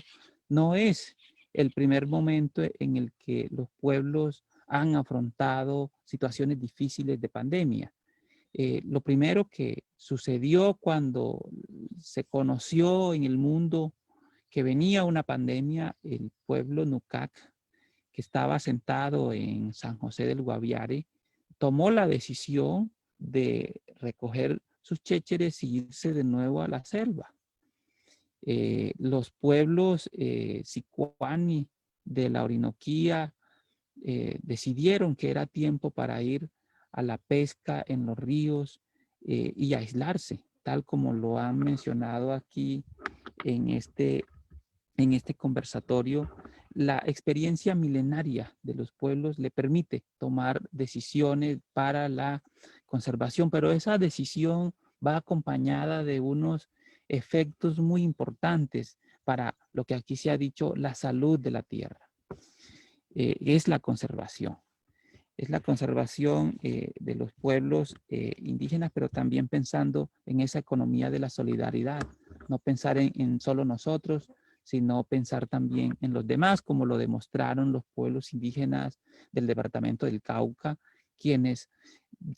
no es el primer momento en el que los pueblos han afrontado situaciones difíciles de pandemia. Lo primero que sucedió cuando se conoció en el mundo que venía una pandemia, el pueblo Nucac, que estaba sentado en San José del Guaviare, tomó la decisión de recoger sus chécheres y irse de nuevo a la selva. Los pueblos Sicuani de la Orinoquía decidieron que era tiempo para ir a la pesca en los ríos y aislarse, tal como lo han mencionado aquí en este conversatorio. La experiencia milenaria de los pueblos le permite tomar decisiones para la conservación, pero esa decisión va acompañada de unos efectos muy importantes para lo que aquí se ha dicho, la salud de la tierra. Es la conservación. Es la conservación de los pueblos indígenas, pero también pensando en esa economía de la solidaridad. No pensar en solo nosotros, sino pensar también en los demás, como lo demostraron los pueblos indígenas del departamento del Cauca, quienes,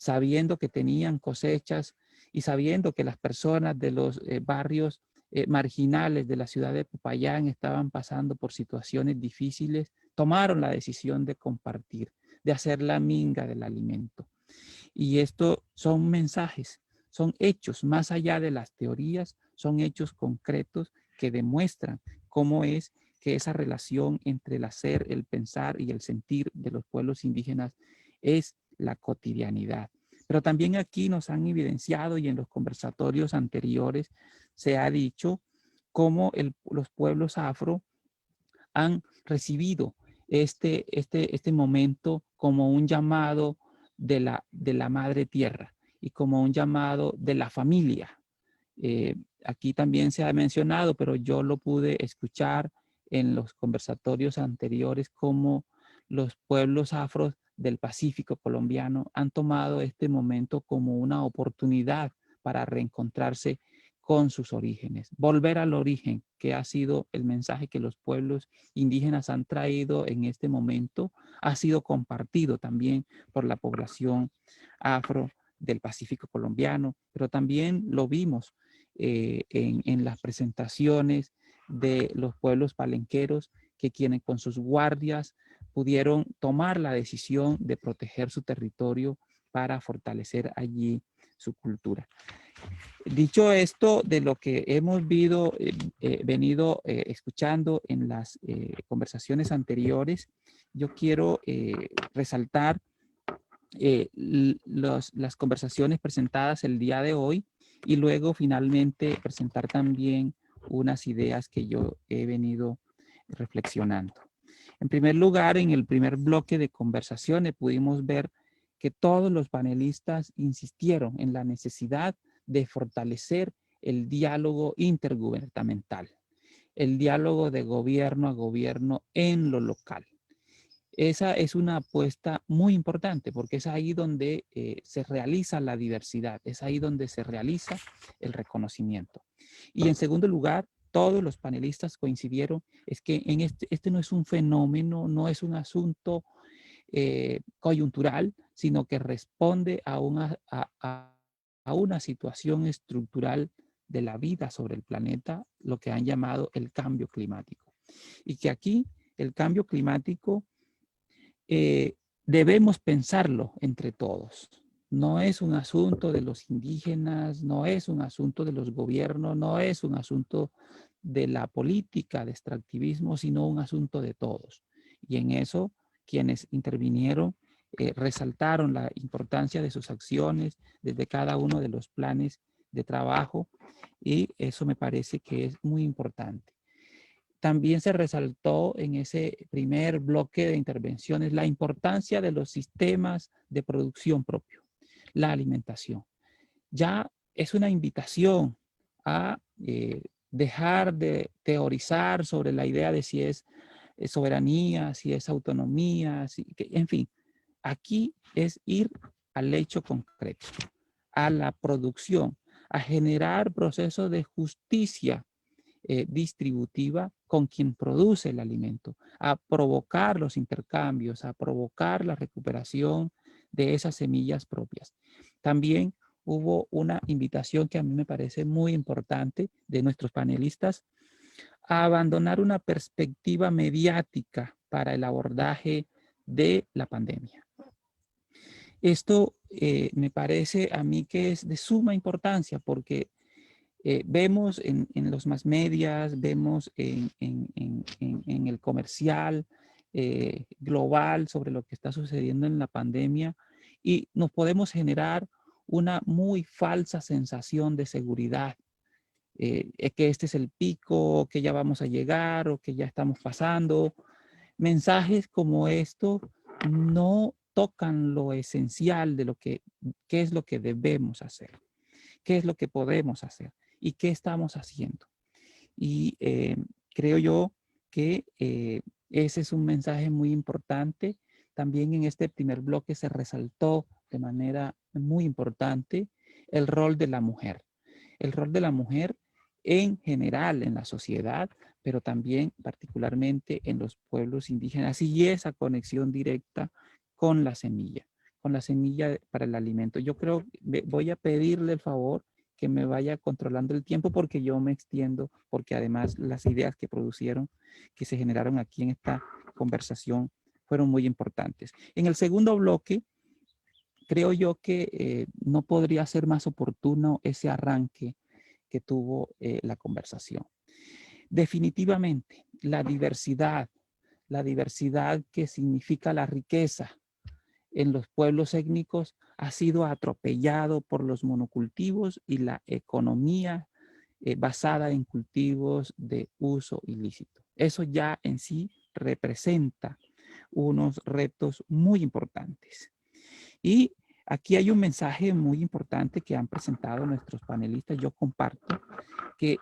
sabiendo que tenían cosechas y sabiendo que las personas de los barrios marginales de la ciudad de Popayán estaban pasando por situaciones difíciles, tomaron la decisión de compartir, de hacer la minga del alimento. Y esto son mensajes, son hechos, más allá de las teorías, son hechos concretos que demuestran cómo es que esa relación entre el hacer, el pensar y el sentir de los pueblos indígenas es la cotidianidad. Pero también aquí nos han evidenciado y en los conversatorios anteriores se ha dicho cómo los pueblos afro han recibido este momento como un llamado de la madre tierra y como un llamado de la familia. Aquí también se ha mencionado, pero yo lo pude escuchar en los conversatorios anteriores, como los pueblos afros del Pacífico colombiano han tomado este momento como una oportunidad para reencontrarse con sus orígenes, volver al origen, que ha sido el mensaje que los pueblos indígenas han traído en este momento, ha sido compartido también por la población afro del Pacífico colombiano, pero también lo vimos en las presentaciones de los pueblos palenqueros, que quienes con sus guardias pudieron tomar la decisión de proteger su territorio para fortalecer allí su cultura. Dicho esto, de lo que hemos venido escuchando en las conversaciones anteriores, yo quiero resaltar las conversaciones presentadas el día de hoy y luego finalmente presentar también unas ideas que yo he venido reflexionando. En primer lugar, en el primer bloque de conversaciones pudimos ver que todos los panelistas insistieron en la necesidad de fortalecer el diálogo intergubernamental, el diálogo de gobierno a gobierno en lo local. Esa es una apuesta muy importante porque es ahí donde se realiza la diversidad, es ahí donde se realiza el reconocimiento. Y en segundo lugar, todos los panelistas coincidieron es que en este no es un fenómeno, no es un asunto coyuntural, sino que responde a una situación estructural de la vida sobre el planeta, lo que han llamado el cambio climático. Y que aquí el cambio climático debemos pensarlo entre todos. no es un asunto de los indígenas, no es un asunto de los gobiernos, no es un asunto de la política de extractivismo, sino un asunto de todos. Y en eso, quienes intervinieron resaltaron la importancia de sus acciones desde cada uno de los planes de trabajo, y eso me parece que es muy importante. También se resaltó en ese primer bloque de intervenciones la importancia de los sistemas de producción propio, la alimentación. Ya es una invitación a dejar de teorizar sobre la idea de si es soberanía, si es autonomía, en fin, aquí es ir al hecho concreto, a la producción, a generar procesos de justicia distributiva con quien produce el alimento, a provocar los intercambios, a provocar la recuperación de esas semillas propias. También hubo una invitación que a mí me parece muy importante de nuestros panelistas a abandonar una perspectiva mediática para el abordaje de la pandemia. Esto me parece a mí que es de suma importancia porque vemos en los más medias, vemos en el comercial global sobre lo que está sucediendo en la pandemia y nos podemos generar una muy falsa sensación de seguridad, que este es el pico, que ya vamos a llegar o que ya estamos pasando. Mensajes como estos no tocan lo esencial de qué es lo que debemos hacer, qué es lo que podemos hacer y qué estamos haciendo. Y creo yo que ese es un mensaje muy importante. También en este primer bloque se resaltó de manera muy importante el rol de la mujer. El rol de la mujer en general en la sociedad, pero también particularmente en los pueblos indígenas y esa conexión directa con la semilla para el alimento. Yo creo, voy a pedirle el favor que me vaya controlando el tiempo porque yo me extiendo, porque además las ideas que producieron, que se generaron aquí en esta conversación fueron muy importantes. En el segundo bloque, creo yo que no podría ser más oportuno ese arranque que tuvo la conversación. Definitivamente, la diversidad que significa la riqueza en los pueblos étnicos ha sido atropellado por los monocultivos y la economía basada en cultivos de uso ilícito. Eso ya en sí representa unos retos muy importantes. Y aquí hay un mensaje muy importante que han presentado nuestros panelistas. Yo comparto que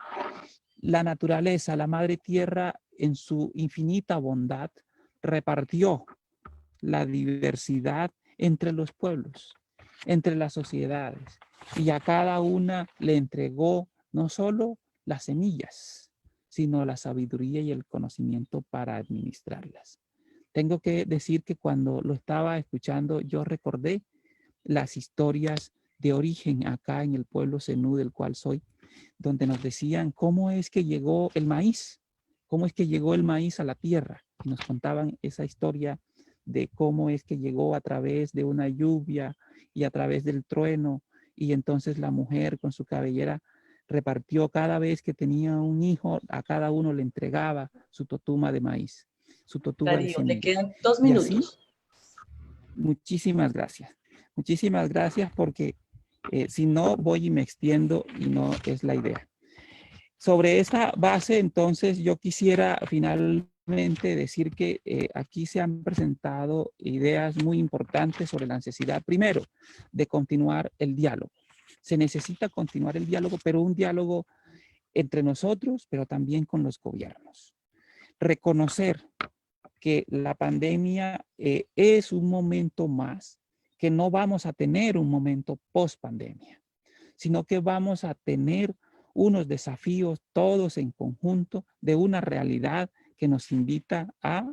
la naturaleza, la madre tierra, en su infinita bondad, repartió la diversidad entre los pueblos, entre las sociedades, y a cada una le entregó no solo las semillas, sino la sabiduría y el conocimiento para administrarlas. Tengo que decir que cuando lo estaba escuchando, yo recordé las historias de origen acá en el pueblo Zenú del cual soy, donde nos decían cómo es que llegó el maíz, cómo es que llegó el maíz a la tierra. Y nos contaban esa historia de cómo es que llegó a través de una lluvia y a través del trueno, y entonces la mujer con su cabellera repartió cada vez que tenía un hijo, a cada uno le entregaba su totuma de maíz, su totuma de semilla. Le quedan 2 minutos. Y así, muchísimas gracias. Muchísimas gracias porque si no voy y me extiendo y no es la idea. Sobre esta base, entonces, yo quisiera finalmente decir que aquí se han presentado ideas muy importantes sobre la necesidad, primero, de continuar el diálogo. Se necesita continuar el diálogo, pero un diálogo entre nosotros, pero también con los gobiernos. Reconocer que la pandemia es un momento más, que no vamos a tener un momento post pandemia, sino que vamos a tener unos desafíos todos en conjunto de una realidad que nos invita a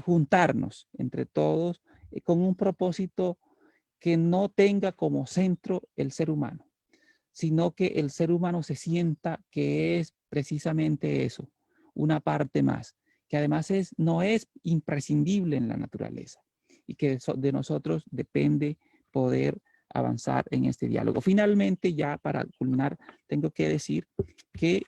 juntarnos entre todos con un propósito que no tenga como centro el ser humano, sino que el ser humano se sienta que es precisamente eso, una parte más, que además no es imprescindible en la naturaleza, y que de nosotros depende poder avanzar en este diálogo. Finalmente, ya para culminar, tengo que decir que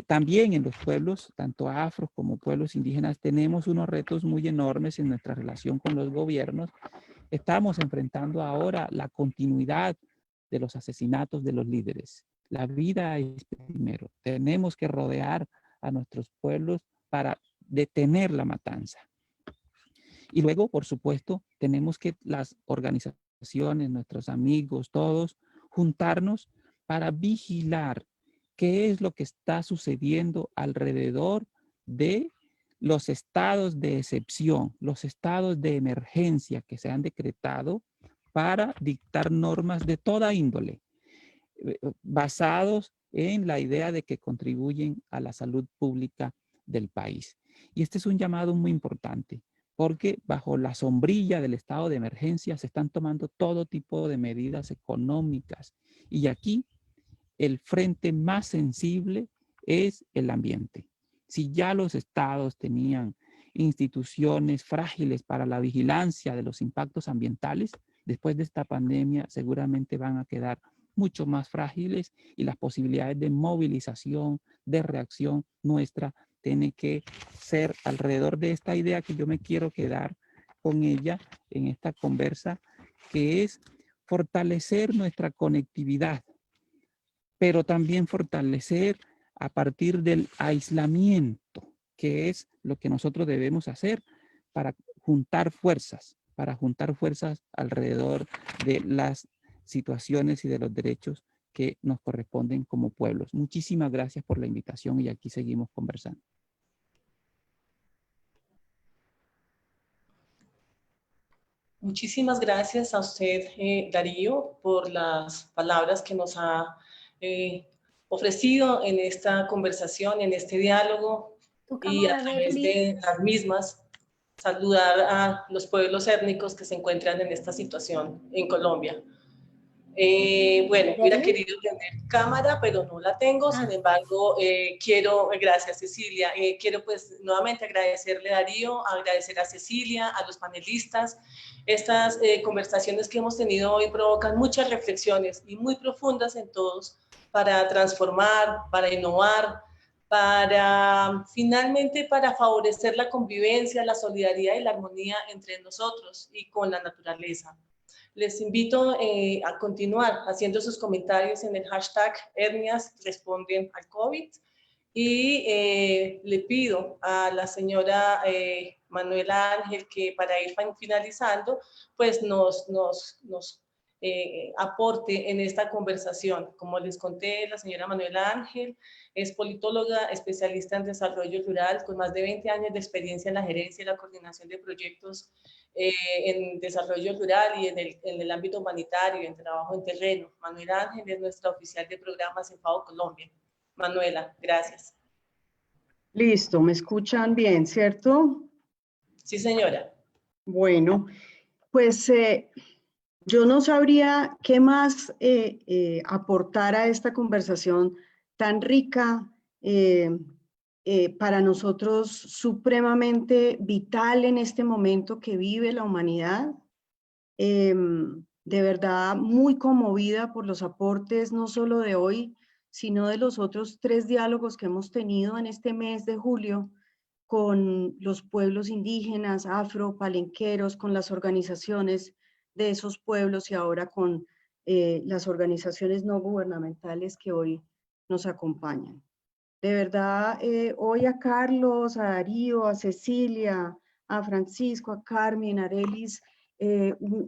también en los pueblos, tanto afros como pueblos indígenas, tenemos unos retos muy enormes en nuestra relación con los gobiernos. Estamos enfrentando ahora la continuidad de los asesinatos de los líderes. La vida es primero. Tenemos que rodear a nuestros pueblos para detener la matanza. Y luego, por supuesto, tenemos que las organizaciones, nuestros amigos, todos, juntarnos para vigilar qué es lo que está sucediendo alrededor de los estados de excepción, los estados de emergencia que se han decretado para dictar normas de toda índole, basados en la idea de que contribuyen a la salud pública del país. Y este es un llamado muy importante, porque bajo la sombrilla del estado de emergencia se están tomando todo tipo de medidas económicas. Y aquí el frente más sensible es el ambiente. Si ya los estados tenían instituciones frágiles para la vigilancia de los impactos ambientales, después de esta pandemia seguramente van a quedar mucho más frágiles y las posibilidades de movilización, de reacción nuestra, tiene que ser alrededor de esta idea que yo me quiero quedar con ella en esta conversa, que es fortalecer nuestra conectividad, pero también fortalecer a partir del aislamiento, que es lo que nosotros debemos hacer para juntar fuerzas alrededor de las situaciones y de los derechos que nos corresponden como pueblos. Muchísimas gracias por la invitación y aquí seguimos conversando. Muchísimas gracias a usted, Darío, por las palabras que nos ha ofrecido en esta conversación, en este diálogo, y a través de las mismas saludar a los pueblos étnicos que se encuentran en esta situación en Colombia. Bueno, hubiera querido tener cámara, pero no la tengo. Sin embargo, gracias Cecilia, quiero pues nuevamente agradecerle a Darío, agradecer a Cecilia, a los panelistas. Estas conversaciones que hemos tenido hoy provocan muchas reflexiones y muy profundas en todos para transformar, para innovar, finalmente para favorecer la convivencia, la solidaridad y la armonía entre nosotros y con la naturaleza. Les invito a continuar haciendo sus comentarios en el hashtag etnias responden al COVID y le pido a la señora Manuela Ángel que para ir finalizando pues nos aporte en esta conversación. Como les conté, la señora Manuela Ángel es politóloga, especialista en desarrollo rural, con más de 20 años de experiencia en la gerencia y la coordinación de proyectos en desarrollo rural y en el ámbito humanitario, en trabajo en terreno. Manuela Ángel es nuestra oficial de programas en FAO Colombia. Manuela, gracias. Listo, ¿me escuchan bien, cierto? Sí, señora. Bueno, pues yo no sabría qué más aportar a esta conversación tan rica, para nosotros supremamente vital en este momento que vive la humanidad. De verdad muy conmovida por los aportes no solo de hoy, sino de los otros 3 diálogos que hemos tenido en este mes de julio con los pueblos indígenas, afro, palenqueros, con las organizaciones de esos pueblos y ahora con las organizaciones no gubernamentales que hoy nos acompañan. De verdad, hoy a Carlos, a Darío, a Cecilia, a Francisco, a Carmen, a Arelis,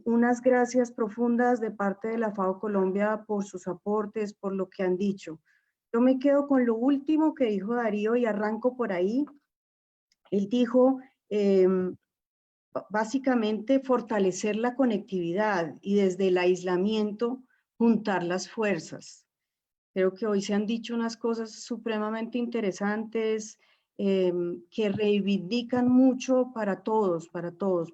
unas gracias profundas de parte de la FAO Colombia por sus aportes, por lo que han dicho. Yo me quedo con lo último que dijo Darío y arranco por ahí. Él dijo, básicamente, fortalecer la conectividad y desde el aislamiento juntar las fuerzas. Creo que hoy se han dicho unas cosas supremamente interesantes que reivindican mucho para todos,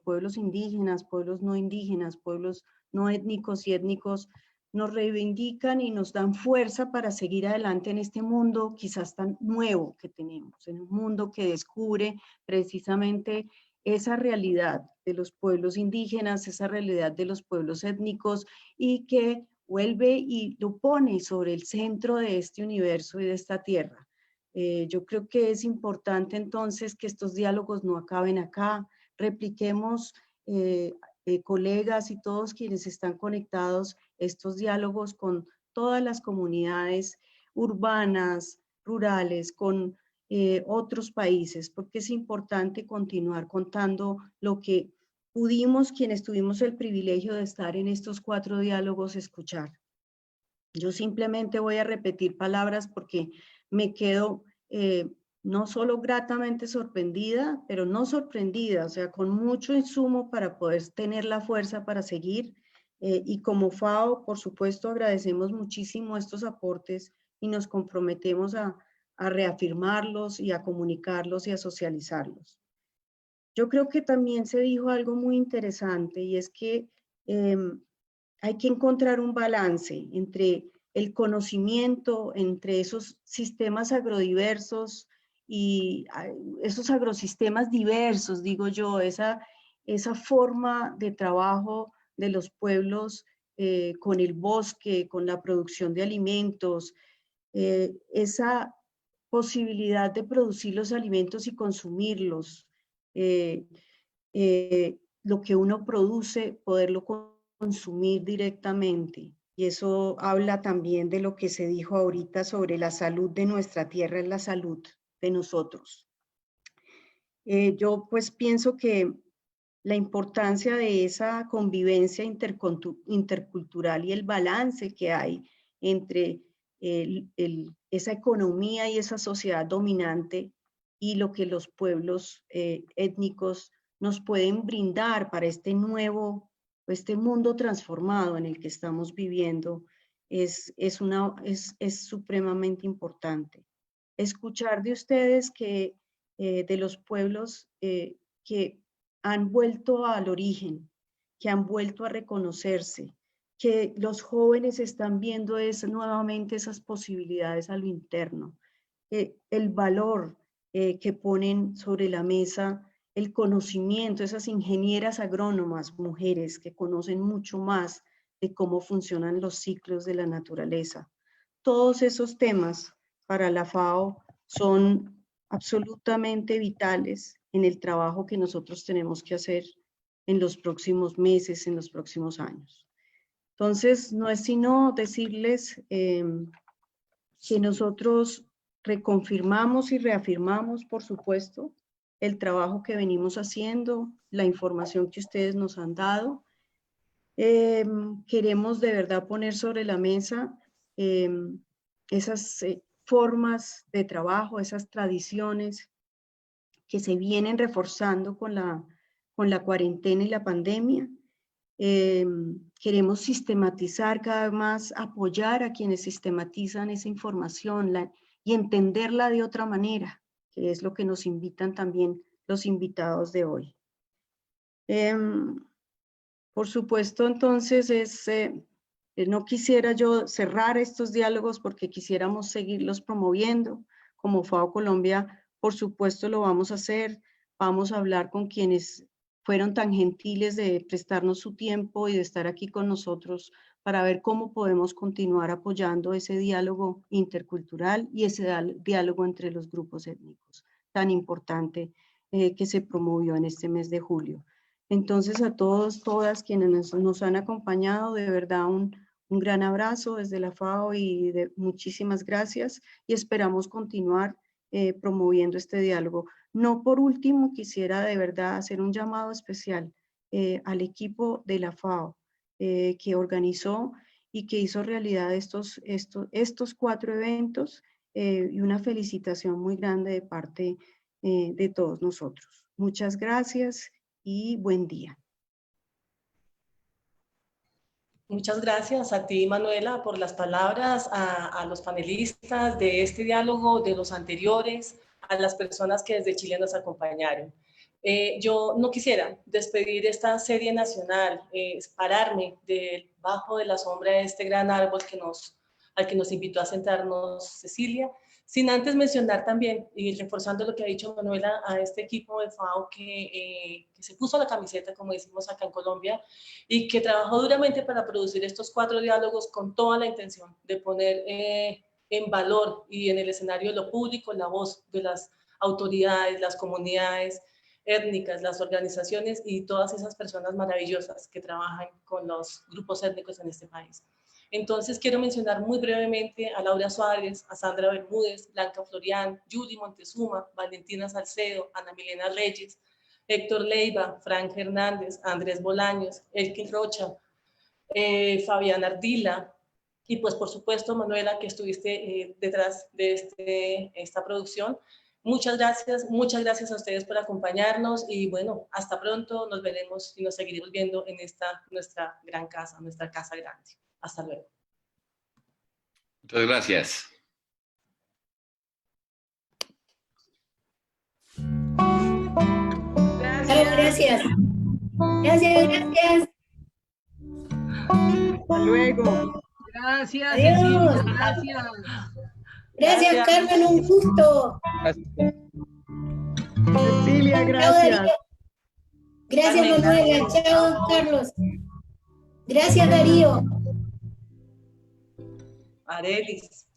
pueblos indígenas, pueblos no indígenas, pueblos no étnicos y étnicos, nos reivindican y nos dan fuerza para seguir adelante en este mundo quizás tan nuevo que tenemos, en un mundo que descubre precisamente esa realidad de los pueblos indígenas, esa realidad de los pueblos étnicos, y que vuelve y lo pone sobre el centro de este universo y de esta tierra. Yo creo que es importante entonces que estos diálogos no acaben acá, repliquemos colegas y todos quienes están conectados, estos diálogos con todas las comunidades urbanas, rurales, con otros países, porque es importante continuar contando lo que pudimos, quienes tuvimos el privilegio de estar en estos 4 diálogos, escuchar. Yo simplemente voy a repetir palabras porque me quedo no solo gratamente sorprendida, pero no sorprendida, o sea, con mucho insumo para poder tener la fuerza para seguir. Y como FAO, por supuesto, agradecemos muchísimo estos aportes y nos comprometemos a reafirmarlos y a comunicarlos y a socializarlos. Yo creo que también se dijo algo muy interesante, y es que hay que encontrar un balance entre el conocimiento, entre esos sistemas agrodiversos y esos agrosistemas diversos, digo yo, esa forma de trabajo de los pueblos con el bosque, con la producción de alimentos, esa posibilidad de producir los alimentos y consumirlos, lo que uno produce, poderlo consumir directamente. Y eso habla también de lo que se dijo ahorita sobre la salud de nuestra tierra, es la salud de nosotros. Yo pues pienso que la importancia de esa convivencia intercultural y el balance que hay entre esa economía y esa sociedad dominante y lo que los pueblos étnicos nos pueden brindar para este mundo transformado en el que estamos viviendo, es supremamente importante. Escuchar de ustedes que de los pueblos que han vuelto al origen, que han vuelto a reconocerse, que los jóvenes están viendo nuevamente esas posibilidades a lo interno, el valor que ponen sobre la mesa, el conocimiento, esas ingenieras agrónomas, mujeres que conocen mucho más de cómo funcionan los ciclos de la naturaleza. Todos esos temas para la FAO son absolutamente vitales en el trabajo que nosotros tenemos que hacer en los próximos meses, en los próximos años. Entonces, no es sino decirles que nosotros reconfirmamos y reafirmamos, por supuesto, el trabajo que venimos haciendo, la información que ustedes nos han dado. Queremos de verdad poner sobre la mesa esas formas de trabajo, esas tradiciones que se vienen reforzando con la cuarentena y la pandemia. Queremos sistematizar cada vez más, apoyar a quienes sistematizan esa información y entenderla de otra manera, que es lo que nos invitan también los invitados de hoy. Por supuesto, entonces, no quisiera yo cerrar estos diálogos porque quisiéramos seguirlos promoviendo. Como FAO Colombia, por supuesto lo vamos a hacer. Vamos a hablar con quienes fueron tan gentiles de prestarnos su tiempo y de estar aquí con nosotros para ver cómo podemos continuar apoyando ese diálogo intercultural y ese diálogo entre los grupos étnicos tan importante que se promovió en este mes de julio. Entonces, a todos, todas quienes nos han acompañado, de verdad un gran abrazo desde la FAO y muchísimas gracias, y esperamos continuar promoviendo este diálogo. No por último, quisiera de verdad hacer un llamado especial al equipo de la FAO que organizó y que hizo realidad estos 4 eventos y una felicitación muy grande de parte de todos nosotros. Muchas gracias y buen día. Muchas gracias a ti, Manuela, por las palabras, a los panelistas de este diálogo, de los anteriores, a las personas que desde Chile nos acompañaron. Yo no quisiera despedir esta serie nacional, pararme debajo de la sombra de este gran árbol al que nos invitó a sentarnos Cecilia, Sin antes mencionar también, y reforzando lo que ha dicho Manuela, a este equipo de FAO que se puso la camiseta, como decimos acá en Colombia, y que trabajó duramente para producir estos 4 diálogos con toda la intención de poner en valor y en el escenario de lo público la voz de las autoridades, las comunidades étnicas, las organizaciones y todas esas personas maravillosas que trabajan con los grupos étnicos en este país. Entonces quiero mencionar muy brevemente a Laura Suárez, a Sandra Bermúdez, Blanca Florián, Judy Montezuma, Valentina Salcedo, Ana Milena Reyes, Héctor Leiva, Frank Hernández, Andrés Bolaños, Elkin Rocha, Fabián Ardila, y pues por supuesto Manuela, que estuviste detrás de esta producción. Muchas gracias a ustedes por acompañarnos y bueno, hasta pronto, nos veremos y nos seguiremos viendo en esta nuestra gran casa, nuestra casa grande. Hasta luego. Muchas gracias. Gracias. Gracias. Hasta luego. Gracias, Adiós. Cecilia, gracias. Gracias, Carmen, un gusto. Cecilia, gracias. Gracias, Manuela. Chao, Carlos. Gracias, Darío. Arelis.